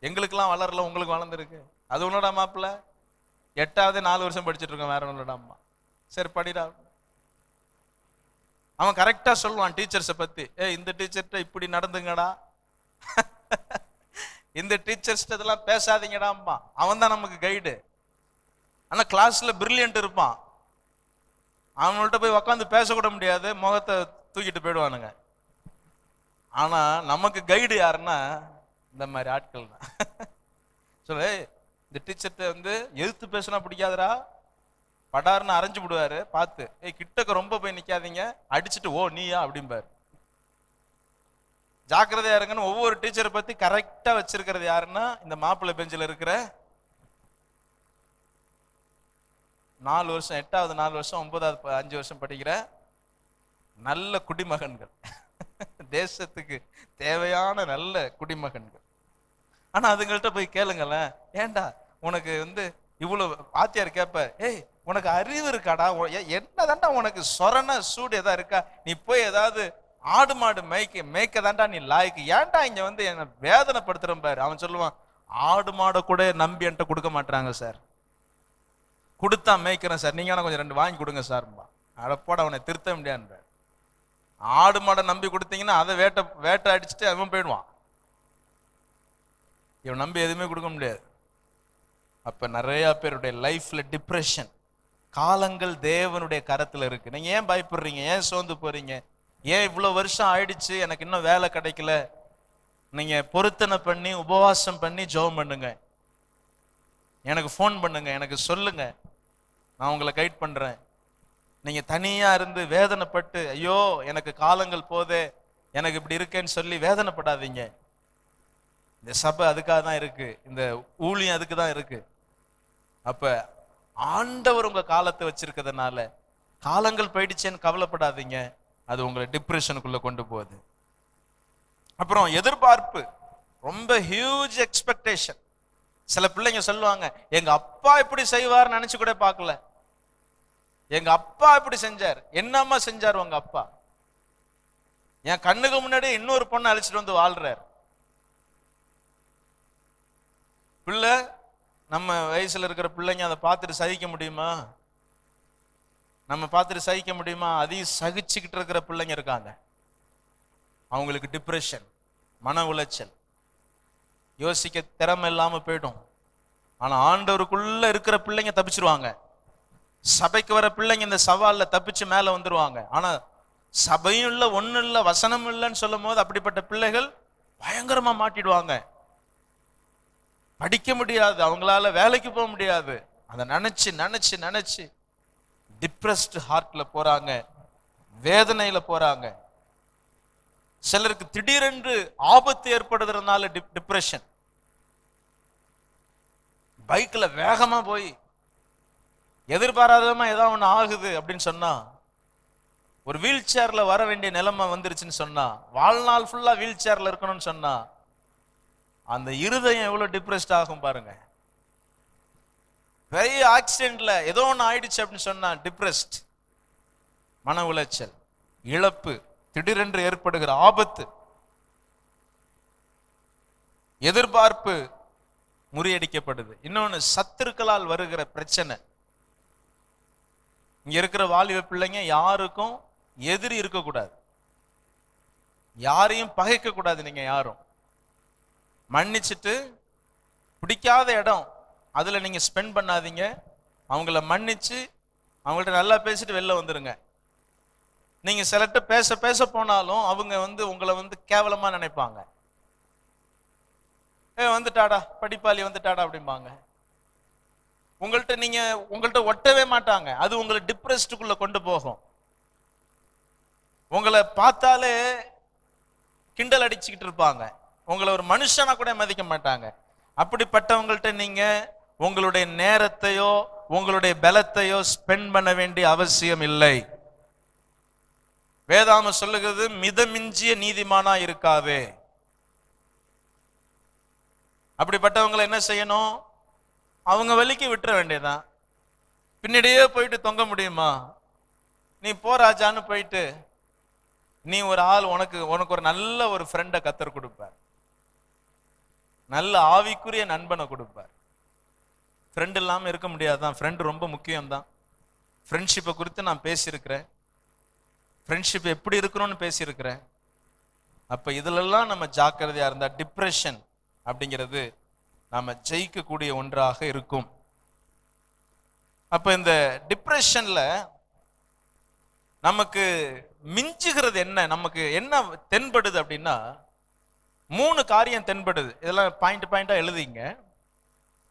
எங்களுக்கெல்லாம் வளரல, உங்களுக்கு வளர்ந்துருக்கு. அது உன்னோட மாப்பிள்ள 8வது 4 வருஷம் படிச்சுட்டு இருக்கோம், வேற உன்னோட அம்மா. சரி படிடா. அவன் கரெக்டா சொல்லுவான் டீச்சர்ஸை பத்தி. இந்த டீச்சர்கிட்ட இப்படி நடந்துங்கடா, இந்த டீச்சர்ஸ்ட இதெல்லாம் பேசாதீங்கடா அம்மா. அவன் தான் நமக்கு கைடு. ஆனா கிளாஸ்ல பிரில்லியன்ட் இருப்பான், அவங்கள்ட்ட போய் உக்காந்து பேசக்கூட முடியாது, முகத்தை தூக்கிட்டு போயிடுவானுங்க. ஆனா நமக்கு கைடு யாருன்னா இந்த மாதிரி ஆட்கள் தான். சொல்ல, இந்த டீச்சர்கிட்ட எதிர்த்து பேசினா பிடிக்காதரா, படார்னு அரைஞ்சு விடுவாரு. பார்த்து கிட்டக்க ரொம்ப போய் நிக்காதீங்க, அடிச்சுட்டு ஓ நீயா அப்படிம்பாரு. ஜாக்கிரதையா இருங்கன்னு ஒவ்வொரு டீச்சரை பத்தி கரெக்டா வச்சிருக்கிறது யாருன்னா இந்த மாப்பிள்ளை பெஞ்சில் இருக்கிற 4 வருஷம், 8வது 4 வருஷம், 9வது 5 வருஷம் படிக்கிற நல்ல குடிமகன்கள், தேசத்துக்கு தேவையான நல்ல குடிமகன்கள். ஆனா அதுங்கள்ட்ட போய் கேளுங்களேன், ஏண்டா உனக்கு இவ்வளவு வாத்தியார் கேப்ப, ஏய் உனக்கு அறிவு இருக்காடா, என்னதாண்டா உனக்கு சொரண சூடு எதா இருக்கா, நீ போய் ஏதாவது ஆடு மாடு மேய்க்க தாண்டா நீ லாய்க்கு, ஏன்டா இங்க என்ன வேதனைப்படுத்துறேன் பாரு. அவன் சொல்லுவான், ஆடு மாடை கூட நம்பி என்கிட்ட கொடுக்க மாட்டாங்க சார், கொடுத்தா மேய்க்கிறேன் சார், நீங்க கொஞ்சம் 2 வாங்கி கொடுங்க சார்பா. அடப்போட அவனை திருத்த முடியாது. ஆடு மாடை நம்பி கொடுத்தீங்கன்னா அதை வேட்டை அடிச்சுட்டு அவன் போயிடுவான். இவன் நம்பி எதுவுமே கொடுக்க முடியாது. அப்ப நிறைய பேருடைய லைஃப்ல டிப்ரெஷன். காலங்கள் தேவனுடைய கரத்துல இருக்கு. நீங்க ஏன் பயப்படுறீங்க? ஏன் சோர்ந்து போறீங்க? ஏன் இவ்வளவு வருஷம் ஆயிடுச்சு எனக்கு இன்னும் வேலை கிடைக்கல? நீங்க பொருத்தனை பண்ணி உபவாசம் பண்ணி ஜெபம் பண்ணுங்க, எனக்கு ஃபோன் பண்ணுங்க, எனக்கு சொல்லுங்க, நான் உங்களை கைட் பண்றேன். நீங்க தனியா இருந்து வேதனைப்பட்டு ஐயோ எனக்கு காலங்கள் போதே, எனக்கு இப்படி இருக்கேன்னு சொல்லி வேதனைப்படாதீங்க. இந்த சபை அதுக்காக தான் இருக்கு, இந்த ஊழியம் அதுக்கு தான் இருக்கு. அப்ப ஆண்டவர் உங்க காலத்தை வச்சிருக்கிறதுனால காலங்கள் போயிடுச்சேன்னு கவலைப்படாதீங்க. அது உங்களை டிப்ரெஷனுக்குள்ள கொண்டு போகுது. அப்புறம் எதிர்பார்ப்பு, ரொம்ப ஹியூஜ் எக்ஸ்பெக்டேஷன். சில பிள்ளைங்க சொல்லுவாங்க, எங்க அப்பா இப்படி செய்வார்னு நினைச்சு கூட பார்க்கல. எங்க அப்பா இப்படி செஞ்சார், என்னம்மா செஞ்சார் உங்க அப்பா? என் கண்ணுக்கு முன்னாடி இன்னொரு பொண்ணை அழைச்சிட்டு வந்து வாழ்றார். பிள்ளை நம்ம வயசுல இருக்கிற பிள்ளைங்க அதை பார்த்துட்டு சகிக்க முடியுமா? நம்ம பார்த்துட்டு சகிக்க முடியுமா? அதையும் சகிச்சுக்கிட்டு இருக்கிற பிள்ளைங்க இருக்காங்க. அவங்களுக்கு டிப்ரெஷன், மன உளைச்சல், யோசிக்க திறமை இல்லாம போயிடும். ஆனா ஆண்டவருக்குள்ள இருக்கிற பிள்ளைங்க தப்பிச்சிருவாங்க. சபைக்கு வர பிள்ளைங்க இந்த சவால்ல தப்பிச்சு மேல வந்துருவாங்க. ஆனா சபையும் இல்லை, ஒன்னும் இல்லை, வசனம் இல்லைன்னு சொல்லும் போது அப்படிப்பட்ட பிள்ளைகள் பயங்கரமா மாட்டிடுவாங்க. படிக்க முடியாது, அவங்களால வேலைக்கு போக முடியாது. அதை நினைச்சு நினைச்சு நினைச்சு டிப்ரெஸ்ட் ஹார்ட்ல போறாங்க, வேதனையில போறாங்க. சிலருக்கு திடீரென்று ஆபத்து ஏற்படுறதுனால டிப்ரெஷன். பைக்ல வேகமா போய் எதிர்பாராதமா ஏதாவது ஒண்ணு ஆகுது அப்படின்னு சொன்னா, ஒரு வீல் சேர்ல வர வேண்டிய நிலைமை வந்துருச்சுன்னு சொன்னா, வாழ்நாள் ஃபுல்லா வீல் சேர்ல இருக்கணும்னு சொன்னா, அந்த இருதயம் எவ்வளவு டிப்ரெஸ்ட் ஆகும் பாருங்க. பெரிய ஆக்சிடென்ட்ல ஏதோ ஒன்று ஆயிடுச்சு அப்படின்னு சொன்னா டிப்ரெஸ்ட், மன உளைச்சல், இழப்பு, திடீரென்று ஏற்படுகிற ஆபத்து, எதிர்பார்ப்பு முறியடிக்கப்படுது. இன்னொன்னு சத்துருக்களால் வருகிற பிரச்சனை. இங்க இருக்கிற வாலிப பிள்ளைங்க யாருக்கும் எதிரி இருக்கக்கூடாது, யாரையும் பகைக்க கூடாது. நீங்க யாரும் மன்னிச்சுட்டு, பிடிக்காத இடம் அதுல நீங்க ஸ்பெண்ட் பண்ணாதீங்க. அவங்கள மன்னிச்சு அவங்கள்ட்ட நல்லா பேசிட்டு வெளில வந்துருங்க. நீங்க சிலர்கிட்ட பேச பேச போனாலும் அவங்க உங்களை கேவலமா நினைப்பாங்க. வந்துட்டாடா படிப்பாளி, வந்துட்டாடா அப்படிம்பாங்க. உங்கள்கிட்ட ஒட்டவே மாட்டாங்க. அது உங்களை டிப்ரெஸ்டுக்குள்ள கொண்டு போகும். உங்களை பார்த்தாலே கிண்டல் அடிச்சுக்கிட்டு இருப்பாங்க. உங்களை ஒரு மனுஷனா கூட மதிக்க மாட்டாங்க. அப்படிப்பட்டவங்கள்ட்ட நீங்க உங்களுடைய நேரத்தையோ உங்களுடைய பலத்தையோ ஸ்பெண்ட் பண்ண வேண்டிய அவசியம் இல்லை. வேதாமம் சொல்லுகிறது, மிதமிஞ்சிய நீதிமானா இருக்காதே. அப்படிப்பட்டவங்களை என்ன செய்யணும்? அவங்க வலிக்கு விட்டுற வேண்டியதான். பின்னாடியே போயிட்டு தொங்க முடியுமா? நீ போராஜான்னு போயிட்டு, நீ ஒரு ஆள், உனக்கு ஒரு நல்ல ஒரு ஃப்ரெண்டை கத்தர் கொடுப்பார், நல்ல ஆவிக்குரிய நண்பனை கொடுப்பார். ஃப்ரெண்ட் இல்லாமல் இருக்க முடியாதான். ஃப்ரெண்ட் ரொம்ப முக்கியம்தான். ஃப்ரெண்ட்ஷிப்பை குறித்து நான் பேசியிருக்கிறேன், ஃப்ரெண்ட்ஷிப் எப்படி இருக்கணும்னு பேசியிருக்கிறேன். அப்போ இதிலெல்லாம் நம்ம ஜாக்கிரதையாக இருந்தால் டிப்ரெஷன் அப்படிங்கிறது நம்ம ஜெயிக்கக்கூடிய ஒன்றாக இருக்கும். அப்போ இந்த டிப்ரெஷன்ல நமக்கு மிஞ்சுகிறது என்ன, நமக்கு என்ன தென்படுது அப்படின்னா, 3 காரியம் தென்படுது. இதெல்லாம் பாயிண்ட் பாயிண்டா எழுதிங்க.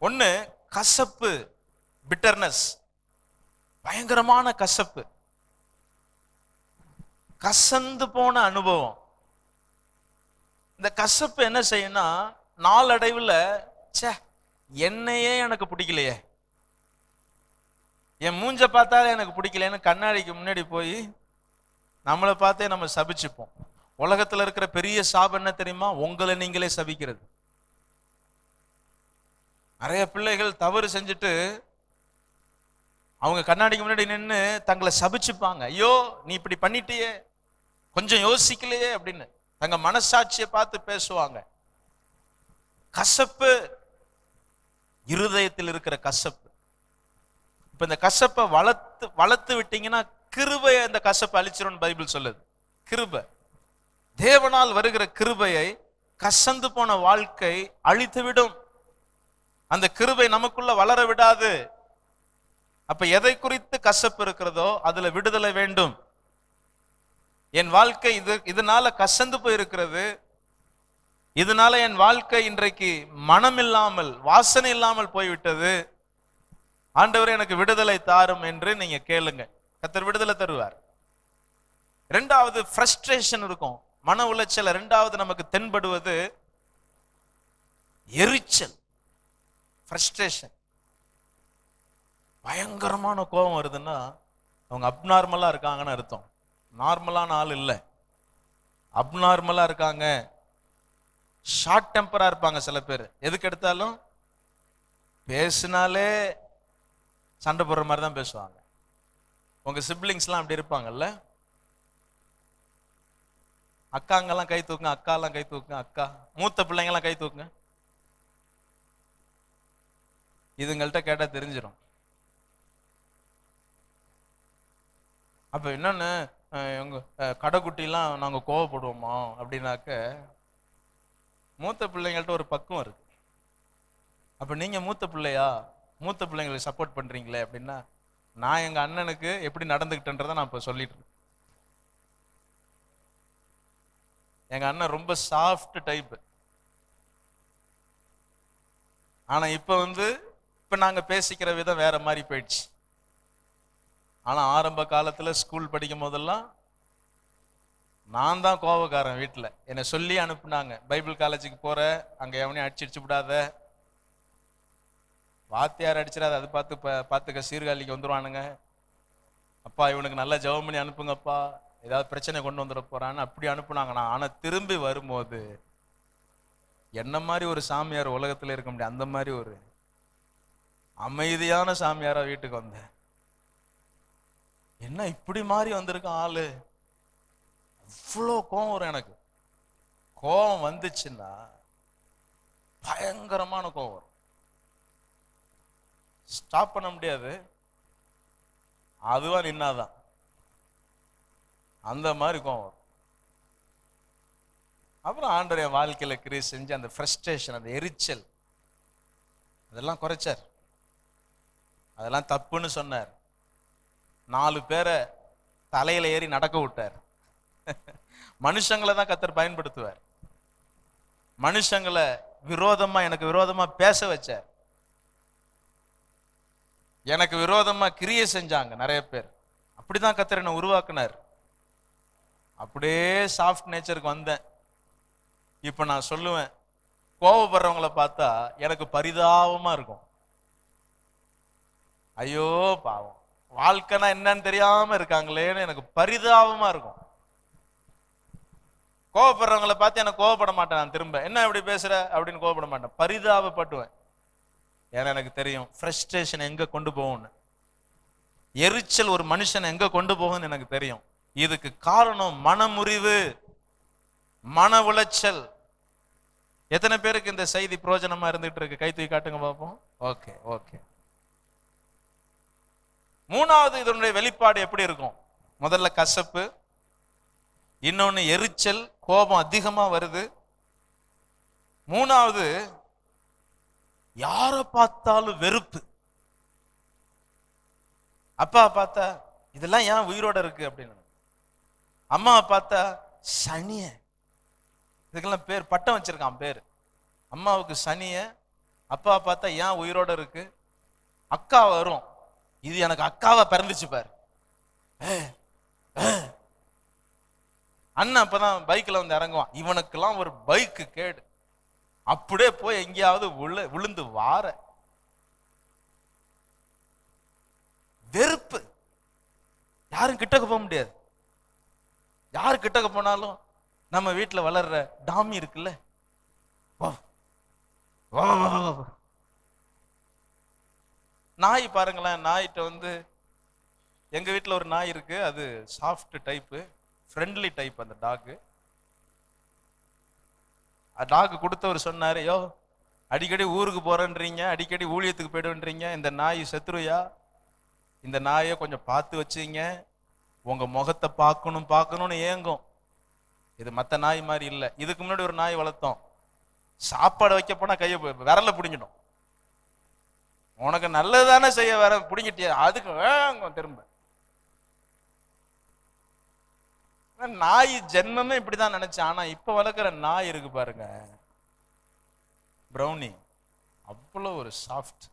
ஒன்று, கசப்பு, பிட்டர்னஸ், பயங்கரமான கசப்பு, கசந்து போன அனுபவம். இந்த கசப்பு என்ன செய்யும்னா, நாளடைவில் என்னையே எனக்கு பிடிக்கலையே, என் மூஞ்ச பார்த்தாலே எனக்கு பிடிக்கலன்னு கண்ணாடிக்கு முன்னாடி போய் நம்மளை பார்த்தே நம்ம சபிச்சுப்போம். உலகத்துல இருக்கிற பெரிய சாபம் என்ன தெரியுமா? உங்களை நீங்களே சபிக்கிறது. நிறைய பிள்ளைகள் தவறு செஞ்சுட்டு அவங்க கண்ணாடிக்கு முன்னாடி நின்று தங்களை சபிச்சுப்பாங்க. ஐயோ நீ இப்படி பண்ணிட்டியே, கொஞ்சம் யோசிக்கலையே அப்படின்னு தங்க மனசாட்சியை பார்த்து பேசுவாங்க. கசப்பு, இருதயத்தில் இருக்கிற கசப்பு. இப்ப இந்த கசப்பை வளர்த்து விட்டீங்கன்னா கிருபை அந்த கசப்பை அழிச்சிரும்னு பைபிள் சொல்லுது. கிருபை, தேவனால் வருகிற கிருபையை கசந்து போன வாழ்க்கை அழித்துவிடும். அந்த கிருபை நமக்குள்ள வளர விடாது. அப்ப எதை குறித்து கசப்பு இருக்கிறதோ அதுல விடுதலை வேண்டும். என் வாழ்க்கை இதனால கசந்து போயிருக்கிறது, இதனால என் வாழ்க்கை இன்றைக்கு மனம் இல்லாமல் வாசனை இல்லாமல் போய்விட்டது, ஆண்டவரே எனக்கு விடுதலை தாரும் என்று நீங்க கேளுங்க. கர்த்தர் விடுதலை தருவார். ரெண்டாவது ஃப்ரஸ்ட்ரேஷன் இருக்கும், மன உளைச்சல். ரெண்டாவது நமக்கு தென்படுவது எரிச்சல், ஃப்ரஸ்ட்ரேஷன். பயங்கரமான கோபம் வருதுன்னா அவங்க அப்நார்மலா இருக்காங்கன்னு அர்த்தம். நார்மலான ஆள் இல்லை, அப்நார்மலா இருக்காங்க. ஷார்ட் டெம்பரா இருப்பாங்க சில பேர். எதுக்கு எடுத்தாலும் பேசினாலே சண்டை போடுற மாதிரி தான் பேசுவாங்க. உங்க சிப்ளிங்ஸ்லாம் அப்படி இருப்பாங்கல்ல? அக்காங்கெல்லாம் கை தூக்குங்க, அக்காலாம் கை தூக்குங்க. அக்கா மூத்த பிள்ளைங்கெல்லாம் கை தூக்குங்க. இதுங்கள்ட்ட கேட்டா தெரிஞ்சிடும். அப்ப என்னன்னு எங்க கடைக்குட்டிலாம் நாங்க கோவப்படுவோமா அப்படின்னாக்க, மூத்த பிள்ளைங்கள்ட்ட ஒரு பக்குவம் இருக்கு. அப்ப நீங்க மூத்த பிள்ளையா, மூத்த பிள்ளைங்களுக்கு சப்போர்ட் பண்றீங்களே அப்படின்னா, நான் எங்க அண்ணனுக்கு எப்படி நடந்துக்கிட்டேன்றதை நான் இப்ப சொல்லிட்டு இருக்கேன். எங்க அண்ணன் ரொம்ப சாஃப்ட் டைப். ஆனா இப்ப நாங்க பேசிக்கிற விதம் வேற மாதிரி போயிடுச்சு. ஆனா ஆரம்ப காலத்துல ஸ்கூல் படிக்கும் போதெல்லாம் நான் தான் கோபக்காரன். வீட்டுல என்னை சொல்லி அனுப்புனாங்க, பைபிள் காலேஜுக்கு போற, அங்க எவனையும் அடிச்சு விடாத, வாத்தியார் அடிச்சிடாத, அது பார்த்துக்க சீர்காழிக்கு வந்துருவானுங்க, அப்பா இவனுக்கு நல்லா ஜெபம் பண்ணி அனுப்புங்கப்பா, ஏதாவது பிரச்சனை கொண்டு வந்துட போறான்னு அப்படி அனுப்புனாங்க. ஆனா திரும்பி வரும்போது என்ன மாதிரி ஒரு சாமியார் உலகத்துல இருக்க முடியாது. அந்த மாதிரி ஒரு அமைதியான சாமியாரா வீட்டுக்கு வந்தேன். என்ன இப்படி மாதிரி வந்திருக்கான் ஆளு, அவ்வளோ கோபம் வரும் எனக்கு. கோபம் வந்துச்சுன்னா பயங்கரமான கோபம் வரும், ஸ்டாப் பண்ண முடியாது, அதுவா நின்னாதான். அந்த மாதிரி கோபம் வரும். அப்புறம் ஆண்டவர் என் வாழ்க்கையில கிரியை செஞ்சு அந்த ஃப்ரஸ்ட்ரேஷன், அந்த எரிச்சல் அதெல்லாம் குறைச்சார். அதெல்லாம் தப்புன்னு சொன்னார். 4 பேரை தலையில ஏறி நடக்க விட்டார். மனுஷங்களை தான் கர்த்தர் பயன்படுத்துவார். மனுஷங்களை எனக்கு விரோதமா பேச வச்சார். எனக்கு விரோதமா கிரியை செஞ்சாங்க நிறைய பேர். அப்படிதான் கர்த்தர் என்னை உருவாக்குனார். அப்படியே சாஃப்ட் நேச்சருக்கு வந்தேன். இப்ப நான் சொல்லுவேன், கோபப்படுறவங்களை பார்த்தா எனக்கு பரிதாபமா இருக்கும். ஐயோ பாவம், வாழ்க்கைனா என்னன்னு தெரியாம இருக்காங்களேன்னு எனக்கு பரிதாபமா இருக்கும். கோபப்படுறவங்களை பார்த்து எனக்கு கோபப்பட மாட்டேன். நான் திரும்ப என்ன இப்படி பேசுற அப்படின்னு கோபப்பட மாட்டேன், பரிதாபப்படுவேன். ஏன்னா எனக்கு தெரியும் ஃப்ரஸ்ட்ரேஷன் எங்க கொண்டு போகும்னு, எரிச்சல் ஒரு மனுஷன் எங்க கொண்டு போகும்னு எனக்கு தெரியும். இதுக்கு காரணம் மனமுறிவு, மன உளைச்சல். எத்தனை பேருக்கு இந்த செய்தி பிரயோஜனமா இருந்துட்டு இருக்கு? கை தூக்கி காட்டுங்க பார்ப்போம். Okay okay. மூணாவது இதனுடைய வெளிப்பாடு எப்படி இருக்கும்? முதல்ல கசப்பு, இன்னொன்னு எரிச்சல், கோபம் அதிகமா வருது. மூணாவது யாரை பார்த்தாலும் வெறுப்பு. அப்பா பார்த்தா இதெல்லாம் ஏன் உயிரோட இருக்கு அப்படின்னு, அம்மாவை பார்த்தா சனிய, இதுக்கெல்லாம் பேர் பட்டம் வச்சிருக்கான் பேர். அம்மாவுக்கு சனிய, அப்பா பார்த்தா ஏன் உயிரோட இருக்கு. அக்கா வரும், இது எனக்கு அக்காவா பிறந்துச்சு பாரு. அண்ணன் அப்பதான் பைக்ல வந்து இறங்குவான், இவனுக்கெல்லாம் ஒரு பைக்கு கேடு, அப்படியே போய் எங்கேயாவது விழுந்து வார. வெறுப்பு, யாரும் கிட்டக்க போக முடியாது. யாரு கிட்டக்க போனாலும் நம்ம வீட்டுல வளர்ற டாமி இருக்குல்ல, நாய் பாருங்களேன். நாய்கிட்ட எங்க வீட்டுல ஒரு நாய் இருக்கு, அது சாஃப்ட் டைப்பு, ஃப்ரெண்ட்லி டைப். அந்த டாக் கொடுத்தவர் சொன்னாரு, யோ அடிக்கடி ஊருக்கு போறேன்றீங்க, அடிக்கடி ஊழியத்துக்கு போயிடுன்றீங்க, இந்த நாய் செத்துருயா, இந்த நாயை கொஞ்சம் பார்த்து வச்சுங்க, உங்க முகத்தை பார்க்கணும்னு ஏங்கும். இது மற்ற நாய் மாதிரி இல்லை. இதுக்கு முன்னாடி ஒரு நாய் வளர்த்தோம், சாப்பாடு வைக்க போனா கையை விரல பிடிங்கிடும். உனக்கு நல்லதுதானே செய்ய, வேற பிடிங்கிட்டிய, அதுக்கு வேங்கும் திரும்ப. நாய் ஜென்மமே இப்படிதான் நினைச்சேன். ஆனா இப்ப வளர்க்குற நாய் இருக்கு பாருங்க, பிரௌனி, அவ்வளவு ஒரு சாஃப்ட்.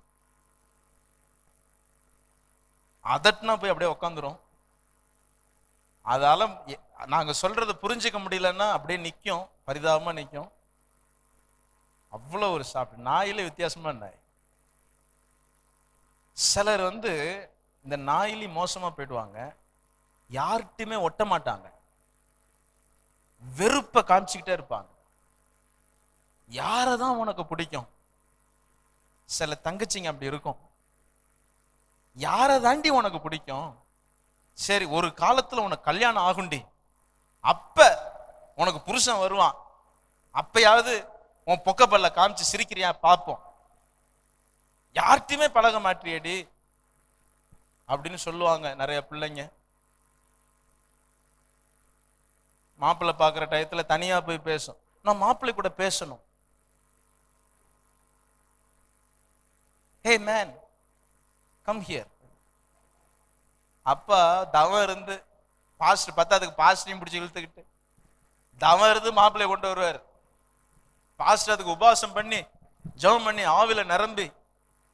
அதட்னா போய் அப்படியே உட்காந்துரும், அதால நாங்க சொல்றது புரிஞ்சுக்க முடியலன்னா அப்படியே நிற்கும், பரிதாபமா நிற்கும். அவ்வளோ ஒரு சாப்பிட்டு நாயில வித்தியாசமா நாய். சிலர் இந்த நாயிலி மோசமா போயிடுவாங்க, யார்கிட்டையுமே ஒட்ட மாட்டாங்க, வெறுப்பை காமிச்சுக்கிட்டே இருப்பாங்க. யாரதான் உனக்கு பிடிக்கும்? சில தங்கச்சிங்க அப்படி இருக்கும், யாரை தாண்டி உனக்கு பிடிக்கும்? சரி, ஒரு காலத்துல உனக்கு கல்யாணம் ஆகுண்டி, அப்ப உனக்கு புருஷன் வருவான், அப்பயாவது உன் பொக்கப்பல்ல காமிச்சு சிரிக்கிறியா பார்ப்போம். யார்கிட்டையுமே பழக மாட்டியடி அப்படின்னு சொல்லுவாங்க நிறைய பிள்ளைங்க. மாப்பிள்ளை பார்க்குற டயத்துல தனியா போய் பேசும், நான் மாப்பிள்ளை கூட பேசணும். Hey man come here. அப்பா தவம் இருந்து பாஸ்டர் பத்தாதுக்கு பாஸ்டரையும் பிடிச்சி இழுத்துக்கிட்டு தவம் இருந்து மாப்பிள்ளைய கொண்டு வருவார். பாஸ்டர் அதுக்கு உபவாசம் பண்ணி ஜெபம் பண்ணி ஆவில நிரம்பி,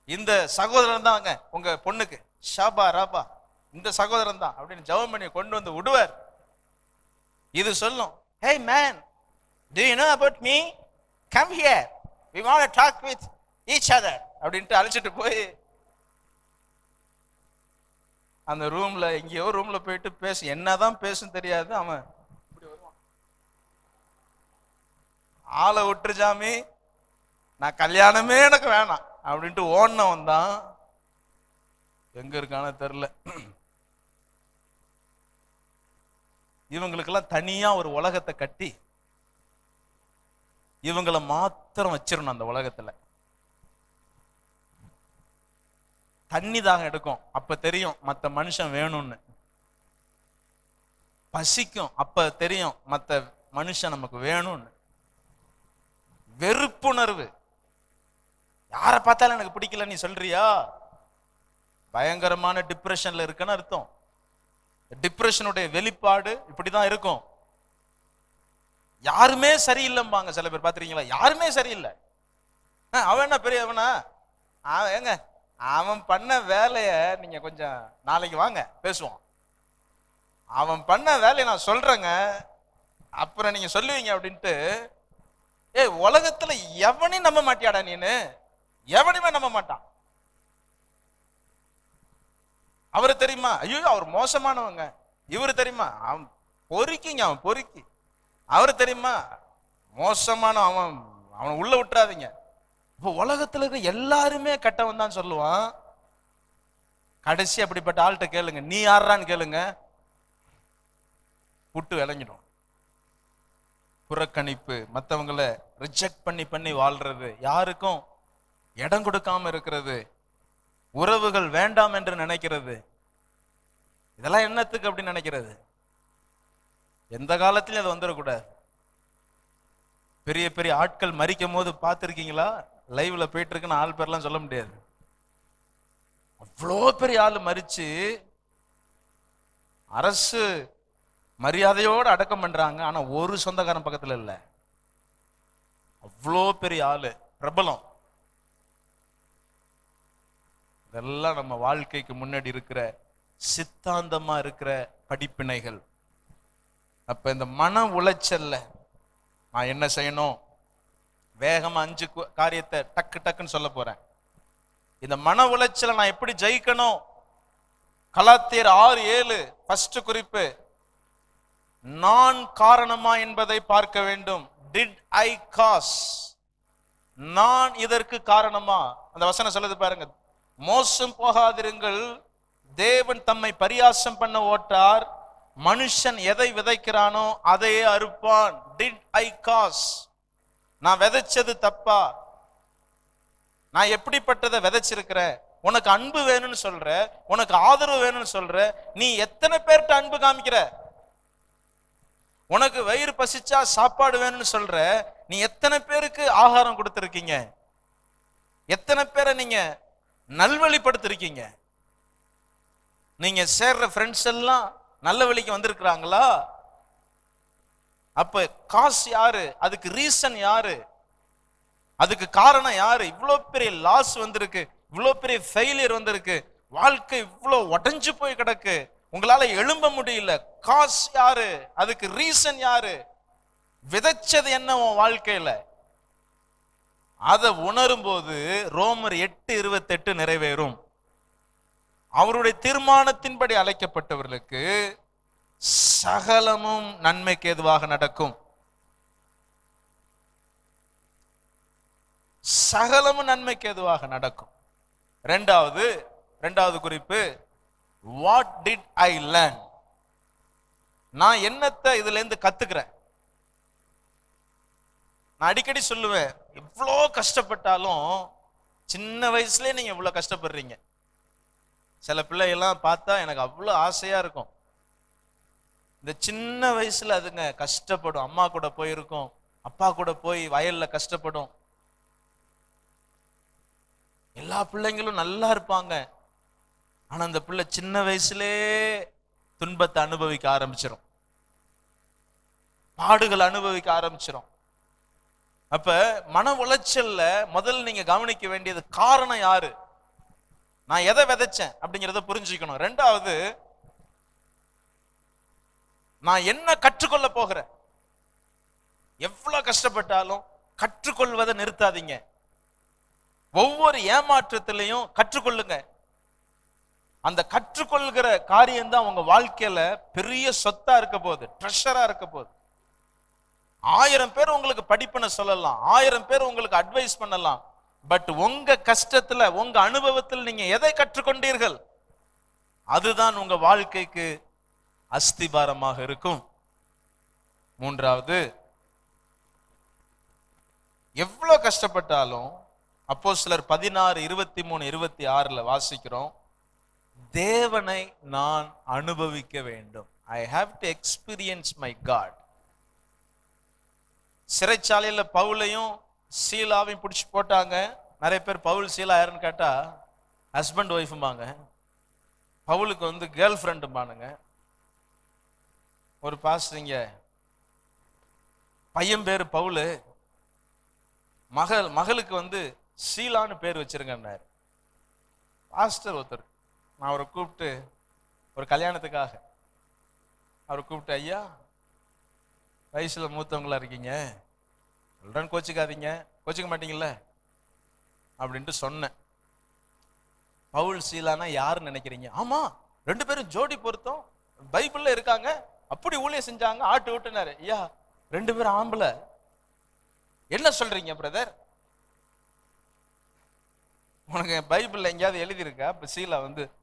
இந்த சகோதரன் தாங்க உங்க பொண்ணுக்கு, ஷாபா ராபா இந்த சகோதரன் தான் அப்படின்னு ஜெபம் பண்ணி கொண்டு வந்து விடுவார். இது சொல்லும், hey man, do you know about me? Come here, we want to talk with each other அப்படின்ட்டு அழைச்சிட்டு போய் அந்த ரூம்ல எங்கேயோ ரூம்ல போயிட்டு பேசு. என்னதான் பேசும் தெரியாது, அவன் இப்படி வருவான், ஆளை விட்டுரு சாமி, நான் கல்யாணமே எனக்கு வேணாம் அப்படின்ட்டு ஓடினவன் தான் எங்க இருக்கான தெரியல. இவங்களுக்கெல்லாம் தனியா ஒரு உலகத்தை கட்டி இவங்களை மாத்திரம் வச்சிடணும். அந்த உலகத்துல தண்ணி தாகம் எடுக்கும், அப்ப தெரியும் மத்த மனுஷன் வேணும்னு. பசிக்கும், அப்ப தெரியும் மத்த மனுஷன் நமக்கு வேணும்னு. வெறுப்புணர்வு, யாரை பார்த்தாலும் எனக்கு பிடிக்கல நீ சொல்றியா, பயங்கரமான டிப்ரெஷன்ல இருக்குன்னு அர்த்தம். டிப்ரெஷனுடைய வெளிப்பாடு இப்படிதான் இருக்கும். யாருமே சரியில்லைம்பாங்க சில பேர், பாத்துறீங்களா? யாருமே சரியில்லை. அவன் என்ன பெரியவனா, அவன் ஏங்க அவன் பண்ண வேலைய நீங்க கொஞ்சம் நாளைக்கு வாங்க பேசுவோம், அவன் பண்ண வேலையை நான் சொல்றேங்க அப்புறம் நீங்க சொல்லுவீங்க அப்படின்ட்டு. உலகத்துல எவனையும் நம்ப மாட்டியாடா நீனு, எவனையுமே நம்ப மாட்டான். அவரு தெரியுமா, ஐயோ அவர் மோசமானவங்க. இவரு தெரியுமா, அவன் பொறுக்கிங்க, அவன் பொறுக்கி. அவரு தெரியுமா, மோசமான அவன், அவனை உள்ள விட்டுறாதீங்க. இப்போ உலகத்துல இருக்க எல்லாருமே கெட்டவன் தான் சொல்லுவான். கடைசி அப்படிப்பட்ட ஆள்கிட்ட கேளுங்க, நீ யாரான்னு கேளுங்க, புட்டு விளங்கிடும். புறக்கணிப்பு, மற்றவங்களை ரிஜெக்ட் பண்ணி பண்ணி வாழ்றது, யாருக்கும் இடம் கொடுக்காம இருக்கிறது, உறவுகள் வேண்டாம் என்று நினைக்கிறது, இதெல்லாம் என்னத்துக்கு அப்படின்னு நினைக்கிறது. எந்த காலத்திலும் அது வந்துடக்கூடாது. பெரிய பெரிய ஆட்கள் மரிக்கும் போது பார்த்துருக்கீங்களா? லைவ்ல போயிட்டு இருக்குன்னு ஆள் பேர்லாம் சொல்ல முடியாது. அவ்வளோ பெரிய ஆள் மரிச்சு அரசு மரியாதையோடு அடக்கம் பண்றாங்க, ஆனா ஒரு சொந்தக்காரன் பக்கத்துல இல்லை. அவ்வளோ பெரிய ஆளு, பிரபலம். இதெல்லாம் நம்ம வாழ்க்கைக்கு முன்னாடி இருக்கிற சித்தாந்தமா இருக்கிற படிப்பினைகள். அப்ப இந்த மன உளைச்சல்ல நான் என்ன செய்யணும், வேகமா 5 காரியத்தை டக்கு டக்குன்னு சொல்ல போறேன். இந்த மன உளைச்சலை நான் எப்படி ஜெயிக்கணும்? கலாத்தியர் 6:7 ஃபர்ஸ்ட் குறிப்பு, நான் காரணமா என்பதை பார்க்க வேண்டும். டிட் ஐ காஸ், நான் இதற்கு காரணமா? அந்த வசனம் சொல்லுது பாருங்க, மோசம் போகாதிருங்கள், தேவன் தம்மை பரியாசம் பண்ண ஓட்டார், மனுஷன் எதை விதைக்கிறானோ அதையே அறுப்பான். டிட் ஐ காஸ், நான் விதைச்சது தப்பா? நான் எப்படிப்பட்டதை விதைச்சிருக்கிறேன்? உனக்கு அன்பு வேணும்னு சொல்ற, உனக்கு ஆதரவு வேணும்னு சொல்ற, நீ எத்தனை பேர்கிட்ட அன்பு காமிக்கிற? உனக்கு வயிறு பசிச்சா சாப்பாடு வேணும்னு சொல்ற, நீ எத்தனை பேருக்கு ஆகாரம் கொடுத்திருக்கீங்க? எத்தனை பேரை நீங்க நல்வழிப்படுத்திருக்கீங்க? நீங்க சேர்ற ஃப்ரெண்ட்ஸ் எல்லாம் நல்ல வழிக்கு வந்திருக்கிறாங்களா? அப்ப காசு யாரு? அதுக்கு ரீசன் யாரு? அதுக்கு காரணம் யாரு? இவ்வளோ பெரிய லாஸ் வந்திருக்கு, இவ்வளோ பெரிய ஃபெயிலியர் வந்திருக்கு, வாழ்க்கை இவ்வளோ உடைஞ்சு போய் கிடக்கு. உங்களால எழும்ப முடியல. காஸ் யாரு? அதுக்கு ரீசன் யாரு? விதைச்சது என்ன உன் வாழ்க்கையில? அதை உணரும் போது ரோமர் 8:28 நிறைவேறும். அவருடைய தீர்மானத்தின்படி அழைக்கப்பட்டவர்களுக்கு சகலமும் நன்மைக்கு ஏதுவாக நடக்கும். சகலமும் நன்மைக்கு ஏதுவாக நடக்கும். இரண்டாவது குறிப்பு, வாட் டிட் ஐ லேர்ன்? நான் என்னத்தை இதுல இருந்து கத்துக்கிறேன்? நான் அடிக்கடி சொல்லுவேன், எவ்வளோ கஷ்டப்பட்டாலும் சின்ன வயசுலயே நீங்க இவ்வளவு கஷ்டப்படுறீங்க. சில பிள்ளைகள்லாம் பார்த்தா எனக்கு அவ்வளோ ஆசையா இருக்கும். இந்த சின்ன வயசுல அதுங்க கஷ்டப்படும். அம்மா கூட போயிருக்கும், அப்பா கூட போய் வயல்ல கஷ்டப்படும். எல்லா பிள்ளைங்களும் நல்லா இருப்பாங்க. ஆனா அந்த பிள்ளை சின்ன வயசுலே துன்பத்தை அனுபவிக்க ஆரம்பிச்சிடும், பாடுகள் அனுபவிக்க ஆரம்பிச்சிடும். அப்ப மன உளைச்சல்ல முதல்ல நீங்க கவனிக்க வேண்டியது காரணம் யாரு? நான் எதை விதைச்சேன் அப்படிங்கிறத புரிஞ்சுக்கணும். ரெண்டாவது, நான் என்ன கற்றுக்கொள்ள போகிறேன்? எவ்வளவு கஷ்டப்பட்டாலும் கற்றுக்கொள்வதை நிறுத்தாதீங்க. ஒவ்வொரு ஏமாற்றத்திலையும் கற்றுக்கொள்ளுங்க. அந்த கற்றுக்கொள்கிற காரியம் தான் உங்க வாழ்க்கையில பெரிய சொத்தா இருக்க போகுது, ட்ரெஷரா இருக்க போகுது. 1000 பேர் உங்களுக்கு படிப்புன்னு சொல்லலாம், 1000 பேர் உங்களுக்கு அட்வைஸ் பண்ணலாம். பட் உங்க கஷ்டத்துல, உங்க அனுபவத்தில் நீங்க எதை கற்றுக்கொண்டீர்கள், அதுதான் உங்க வாழ்க்கைக்கு அஸ்திபாரமாக இருக்கும். மூன்றாவது, எவ்வளவு கஷ்டப்பட்டாலும் அப்போஸ்தலர் 16:23-26 வாசிக்கிறோம், தேவனை நான் அனுபவிக்க வேண்டும். I have to experience my God. சிறைச்சாலையில பவுலையும் சீலாவையும் பிடிச்சி போட்டாங்க. நிறைய பேர் பவுல் சீலா யாருன்னு கேட்டா ஹஸ்பண்ட் ஒய்ஃபும்பாங்க. பவுலுக்கு கேர்ள் ஃப்ரெண்டும்பானுங்க. ஒரு பாஸ்டரிங்க பையன் பேரு பவுலு, மகளுக்கு சீலான்னு பேர் வச்சிருங்கன்னாரு. பாஸ்டர் ஒருத்தர், நான் அவரை கூப்பிட்டு ஒரு கல்யாணத்துக்காக அவரை கூப்பிட்டு, ஐயா வயசுல மூத்தவங்களா இருக்கீங்க, சொல்றேன்னு கோச்சிக்காதீங்க, கோச்சிக்க மாட்டீங்கல்ல அப்படின்ட்டு சொன்னேன். பவுல் சீலானா யாருன்னு நினைக்கிறீங்க? ஆமா, 2 பேரும் ஜோடி பொருத்தம், பைபிள்ல இருக்காங்க, அப்படி ஊழியம் செஞ்சாங்க, ஆட்டு விட்டுனாரு. ஐயா 2 பேரும் ஆம்பளை, என்ன சொல்றீங்க பிரதர்? உனக்கு பைபிள்ல எங்கேயாவது எழுதி இருக்கா இப்ப சீலா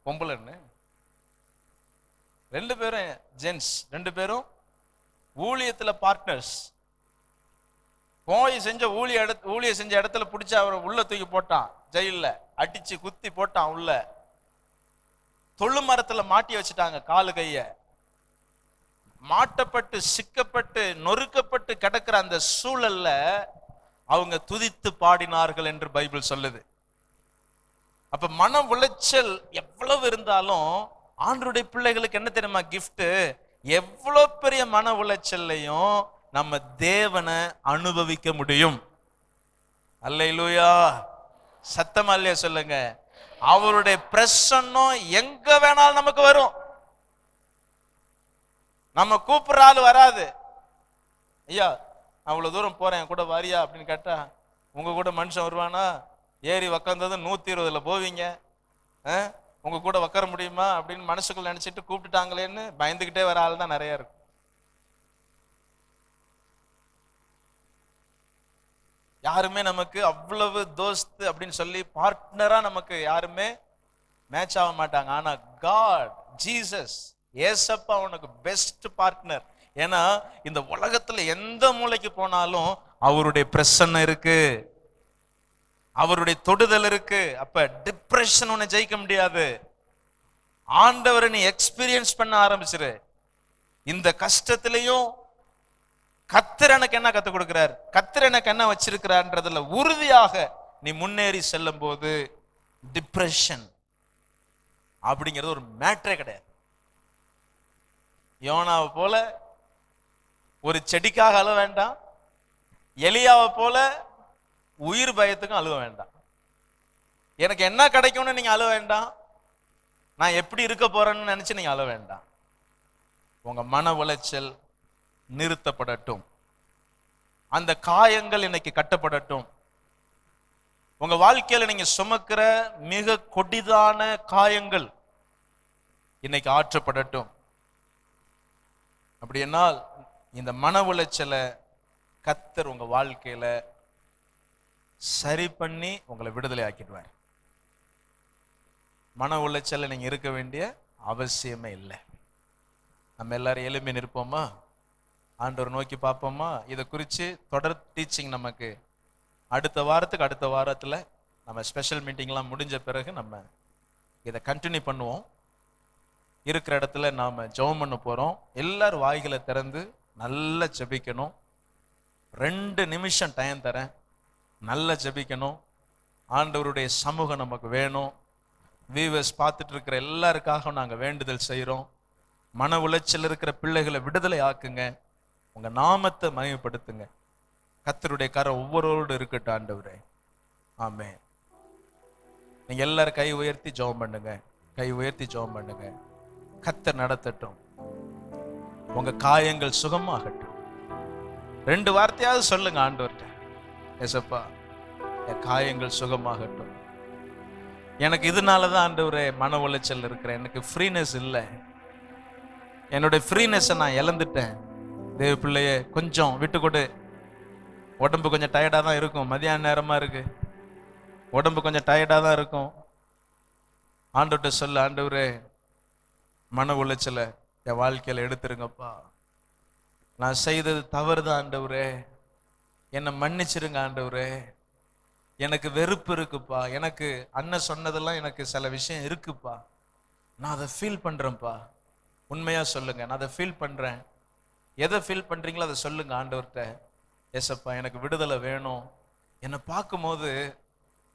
பொம்பளைன்னு? 2 பேரும் ஜென்ஸ், 2 பேரும் ஊழியத்துல பார்ட்னர்ஸ். போய் செஞ்ச ஊழிய செஞ்ச இடத்துல பிடிச்ச அவரை உள்ள தூக்கி போட்டான், ஜெயில அடிச்சு குத்தி போட்டான் உள்ள. தொழு மரத்துல மாட்டி வச்சுட்டாங்க காலு கைய. மாட்டப்பட்டு சிக்கப்பட்டு நொறுக்கப்பட்டு கிடக்கிற அந்த சூழல்ல அவங்க துதித்து பாடினார்கள் என்று பைபிள் சொல்லுது. அப்ப மன உளைச்சல் எவ்வளவு இருந்தாலும் ஆண்டவருடைய பிள்ளைகளுக்கு என்ன தெரியுமா கிஃப்ட்? எவ்வளவு பெரிய மன உளைச்சல்லையும் நம்ம தேவனை அனுபவிக்க முடியும். அல்லேலூயா, சத்தமா இல்லையா சொல்லுங்க. அவருடைய பிரசன்னம் எங்க வேணாலும் நமக்கு வரும். நம்ம கூப்பிடுற ஆளு வராது. ஐயா அவ்வளவு தூரம் போறேன் கூட வாரியா அப்படின்னு கேட்டா, உங்க கூட மனுஷன் வருவானா? ஏறி உக்காந்தது 120ல போவீங்க, உங்க கூட உக்கார முடியுமா அப்படின்னு மனசுக்குள்ள நினைச்சிட்டு கூப்பிட்டுட்டாங்களேன்னு பயந்துகிட்டே வர ஆள் தான் நிறைய இருக்கும். யாருமே நமக்கு அவ்வளவு தோஸ்து அப்படின்னு சொல்லி பார்ட்னரா நமக்கு யாருமே மேட்ச் ஆக மாட்டாங்க. ஆனா காட், ஜீசஸ், ஏசப்பா உனக்கு பெஸ்ட் பார்ட்னர். ஏன்னா இந்த உலகத்துல எந்த மூலைக்கு போனாலும் அவருடைய பிரசன்னம் இருக்கு, அவருடைய தொடுதல் இருக்கு. அப்ப டிப்ரெஷன் உன்னை ஜெயிக்க முடியாது. ஆண்டவரை நீ எக்ஸ்பீரியன்ஸ் பண்ண ஆரம்பிச்சிரு. இந்த கஷ்டத்திலையும் கர்த்தர் எனக்கு என்ன கத்துக் கொடுக்கிறார், கர்த்தர் எனக்கு என்ன வச்சிருக்கிறார்ன்றதுல உறுதியாக நீ முன்னேறி செல்லும் போது டிப்ரெஷன் அப்படிங்கிறது ஒரு மேட்டரே கிடையாது. யோனாவை போல ஒரு செடிக்காக அழுவ வேண்டாம், எலியாவை போல உயிர் பயத்துக்கும் அழுவ வேண்டாம். எனக்கு என்ன கிடைக்கும்னு நீங்க அழுவ வேண்டாம், நான் எப்படி இருக்க போறேன்னு நினைச்சு நீங்க அழ வேண்டாம். உங்க மன உளைச்சல் நிறுத்தப்படட்டும். அந்த காயங்கள் இன்னைக்கு கட்டப்படட்டும். உங்க வாழ்க்கையில நீங்க சுமக்கிற மிக கொடிதான காயங்கள் இன்னைக்கு ஆற்றப்படட்டும். அப்படி என்னால் இந்த மன உளைச்சலை கர்த்தர் உங்க வாழ்க்கையில சரி பண்ணி உங்களை விடுதலை ஆக்கிடுவார். மன உளைச்சல்ல நீங்க இருக்க வேண்டிய அவசியமே இல்லை. நம்ம எல்லாரும் எழுப்பி நிற்போமா? ஆண்டவர் நோக்கி பார்ப்போமா? இதை குறித்து தொடர் டீச்சிங் நமக்கு அடுத்த வாரத்தில் நம்ம ஸ்பெஷல் மீட்டிங்லாம் முடிஞ்ச பிறகு நம்ம இதை கண்டினியூ பண்ணுவோம். இருக்கிற இடத்துல நாம் ஜெபம் பண்ண போகிறோம். எல்லாரும் வாய்களை திறந்து நல்லா ஜெபிக்கணும். 2 நிமிஷம் டைம் தரேன். நல்லா ஜெபிக்கணும். ஆண்டவருடைய சமூகம் நமக்கு வேணும். வீவர்ஸ் பார்த்துட்டு இருக்கிற எல்லாருக்காக நாங்கள் வேண்டுதல் செய்கிறோம். மன உளைச்சல் இருக்கிற பிள்ளைகளை விடுதலை ஆக்குங்க. உங்கள் நாமத்தை மகிமைப்படுத்துங்க. கர்த்தருடைய கரம் ஒவ்வொருவரோடு இருக்கட்டும் ஆண்டவரே. ஆமென். நீங்க எல்லாரும் கை உயர்த்தி ஜெபம் பண்ணுங்க. கை உயர்த்தி ஜெபம் பண்ணுங்க. கர்த்தர் நடத்தட்டும். உங்க காயங்கள் சுகமாகட்டும். 2 வார்த்தையாவது சொல்லுங்க ஆண்டவர்கிட்ட. ஏசப்பா, என் காயங்கள் சுகமாகட்டும். எனக்கு இதனாலதான் ஆண்டவரே மன உளைச்சல் இருக்கிறேன். எனக்கு ஃப்ரீனஸ் இல்லை. என்னுடைய ஃப்ரீனஸை நான் இழந்துட்டேன். தேவ பிள்ளையே, கொஞ்சம் விட்டு கொடு. உடம்பு கொஞ்சம் டயர்டாக தான் இருக்கும். மதியான நேரமாக இருக்கு. உடம்பு கொஞ்சம் டயர்டாக தான் இருக்கும். ஆண்டவர்கிட்ட சொல்ல, ஆண்டவரே மன உளைச்சலை என் வாழ்க்கையில் எடுத்துருங்கப்பா. நான் செய்தது தவறு தான் ஆண்டவரே, என்னை மன்னிச்சிருங்க ஆண்டவரே. எனக்கு வெறுப்பு இருக்குப்பா. எனக்கு அண்ணன் சொன்னதெல்லாம் எனக்கு சில விஷயம் இருக்குப்பா. நான் அதை ஃபீல் பண்ணுறேன்ப்பா. உண்மையாக சொல்லுங்க, நான் அதை ஃபீல் பண்ணுறேன். எதை ஃபீல் பண்ணுறீங்களோ அதை சொல்லுங்க ஆண்டவர்கிட்ட. ஏசப்பா, எனக்கு விடுதலை வேணும். என்னை பார்க்கும்போது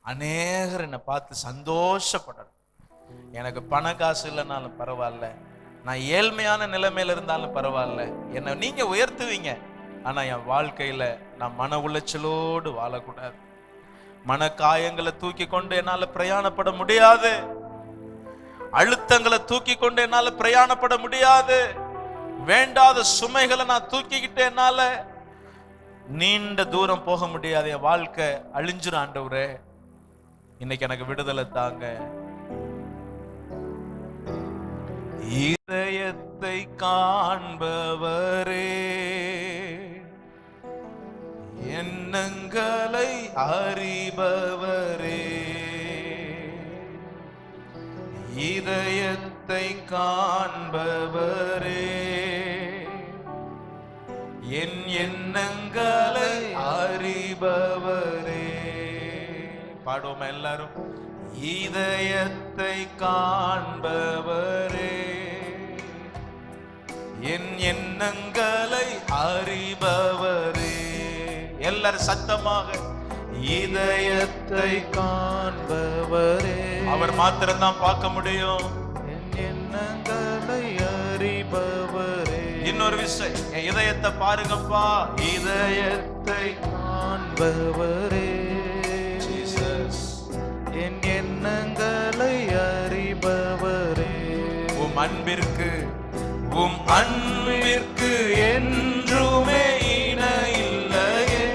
அநேகர் என்னை பார்த்து சந்தோஷப்படணும். எனக்கு பண காசு இல்லைனாலும் பரவாயில்ல, நான் ஏழ்மையான நிலைமையில இருந்தாலும் பரவாயில்ல, என்னை நீங்க உயர்த்துவீங்க. ஆனா என் வாழ்க்கையில நான் மன உளைச்சலோடு வாழக்கூடாது. மன காயங்களை தூக்கி கொண்டு என்னால பிரயாணப்பட முடியாது. அழுத்தங்களை தூக்கி கொண்டு என்னால பிரயாணப்பட முடியாது. வேண்டாத சுமைகளை நான் தூக்கிக்கிட்டு என்னால நீண்ட தூரம் போக முடியாது. என் வாழ்க்கை அழிஞ்சிரும் ஆண்டவரே. இன்னைக்கு எனக்கு விடுதலை தாங்க. இதயத்தை காண்பவரே, எண்ணங்களை அறிபவரே, இதயத்தை காண்பவரே, என் எண்ணங்களை அறிபவரே. பாடுவோம் எல்லாரும். இதயத்தை காண்பவரே, என் எண்ணங்களை அறிபவரே. எல்லாரும் சத்தமாக, இதயத்தை காண்பவரே. அவர் மாத்திரம்தான் பார்க்க முடியும். என் எண்ணங்களை அறிபவரே. இன்னொரு விஷயம், என் இதயத்தை பாருங்கப்பா. இதயத்தை காண்பவரே, ஜீசஸ், என் எண்ணங்களை அறிபவரே. உம் அன்பிற்கு என்றுமே இணையில்லையே.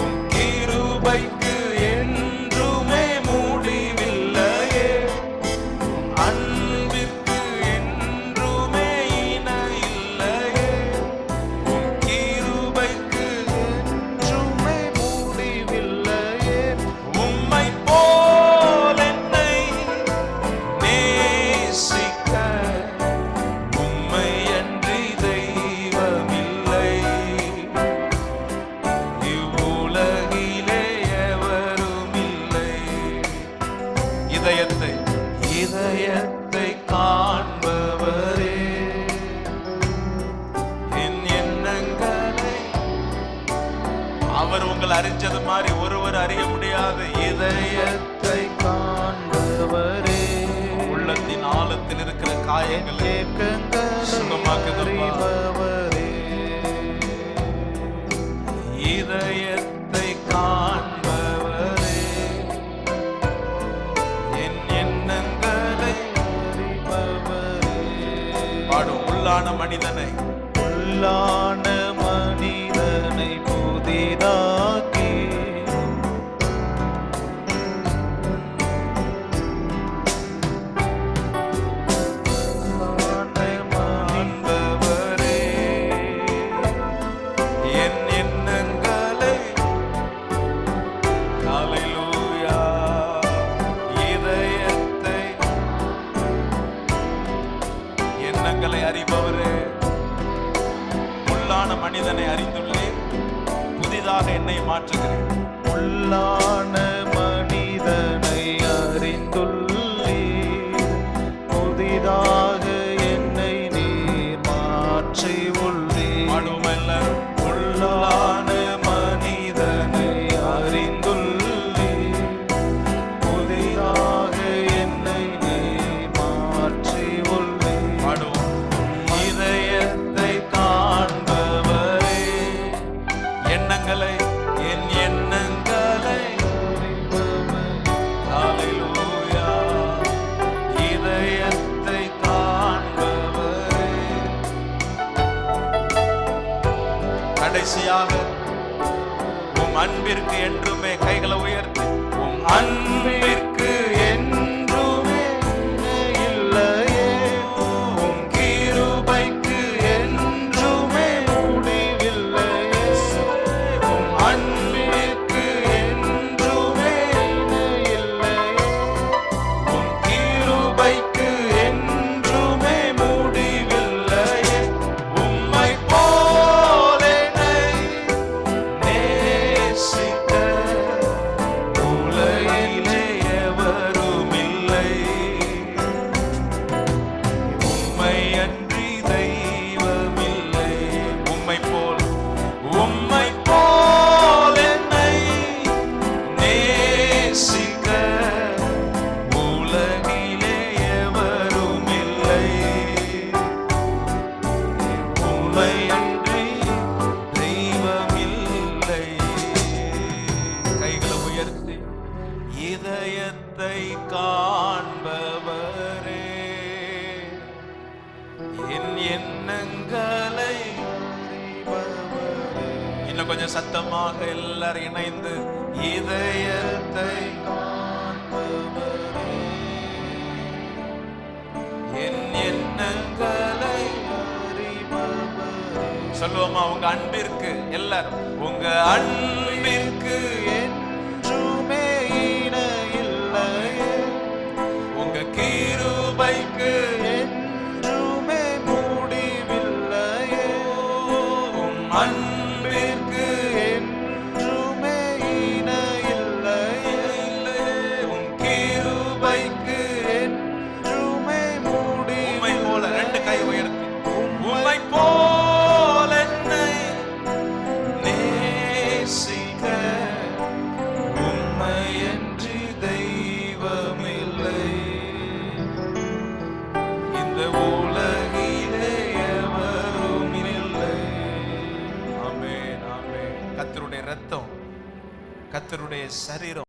உம் கிருபைக்கு என்றுமே முடிவில்லையே. உம் அன்பிற்கு என்றுமே இணையில்லையே. உம் கிருபைக்கு என்றுமே முடிவில்லையே. உம்மை போல் என்னை நேசிக்க உம்மையன்றி தெய்வமில்லை. இவ்வுலகிலே எவருமில்லை. இதயத்தை காண்பவரே, என் எண்ணங்களை. அவர் உங்களை அறிஞ்சது மாதிரி ஒருவர் அறிய முடியாது. இதயத்தை காண்பவரே, உள்ளத்தின் ஆழத்தில் இருக்கிற காயங்களை சுகமாக்குபவரே. இதயத்தை காண்பவரே, என் எண்ணங்களை உள்ளான மனிதனை உள்ளான மனிதனை புதிதாக்கி ஆண்டவரே, என் எண்ணங்களை ஹல்லேலூயா, இதயத்தை எண்ணங்களை அறிபவரே, உள்ளான மனிதனை அறிந்துள்ளேன், புதிதாக என்னை மாற்றுகிறேன். உள்ளான மனிதனை அறிந்துள்ளீர், புதிதாக என்னை நீர் மாற்றி உள்ளீர். பாடுவோமெல்லாரும். உள்ளான மனிதனை அறிந்துள்ளீர், புதிதாக என்னை நீர் மாற்றி உள்ளீர். பாடுவோம். இதயத்தை காண்பவரே, எண்ணங்களை, என் எண்ணங்களை ஹல்லேலூயா, இதயத்தை காண்பவரே. கடைசியாக உம் அன்பிற்கு என்றுமே கைகளை உயர்த்தி உம் அன்பிற்கு என்றுமே இல்லையே, உம் கிருபைக்கு என்றுமே முடிவில்லையே. உம் அன்பிற்கு என்றுமே இல்லையே, உம் கிருபைக்கு என்றுமே முடிவில்லையே. உம்மை போல என்னை நேசிக்க உலகிலே எவரும் இல்லை. உம்மை அன்றி தெய்வமில்லை. உம்மை போல் என்னை நேசிக்க உலகிலே எவரும் இல்லை. உம்மை அன்றி தெய்வமில்லை. கைகளை உயர்த்தி இதயத்தை காண்பவரே, என் எண்ணங்களை இன்னும் கொஞ்சம் சத்தமாக எல்லாரும் இணைந்து இதயத்தை என் எண்ணங்களை சொல்லுவோமா? உங்க அன்பிற்கு எல்லாரும் உங்க அன்பிற்கு என்றுமே இணையில்லையே, உங்க கிருபைக்கு என்றுமே முடிவில்லையே. உம் அன்பிற்கு என்றுமே இணையில்லையே, உம் கிருபைக்கு என்றுமே உம்மை போல ரெண்டு கை உயர்த்தி உம்மை உம்மை போல என்னை நேசிக்க உம்மையன்றி தெய்வமில்லை. இந்த உலகிலே எவரும் இல்லை. ஆமென், ஆமென். கர்த்தருடைய இரத்தம், கர்த்தருடைய சரீரம்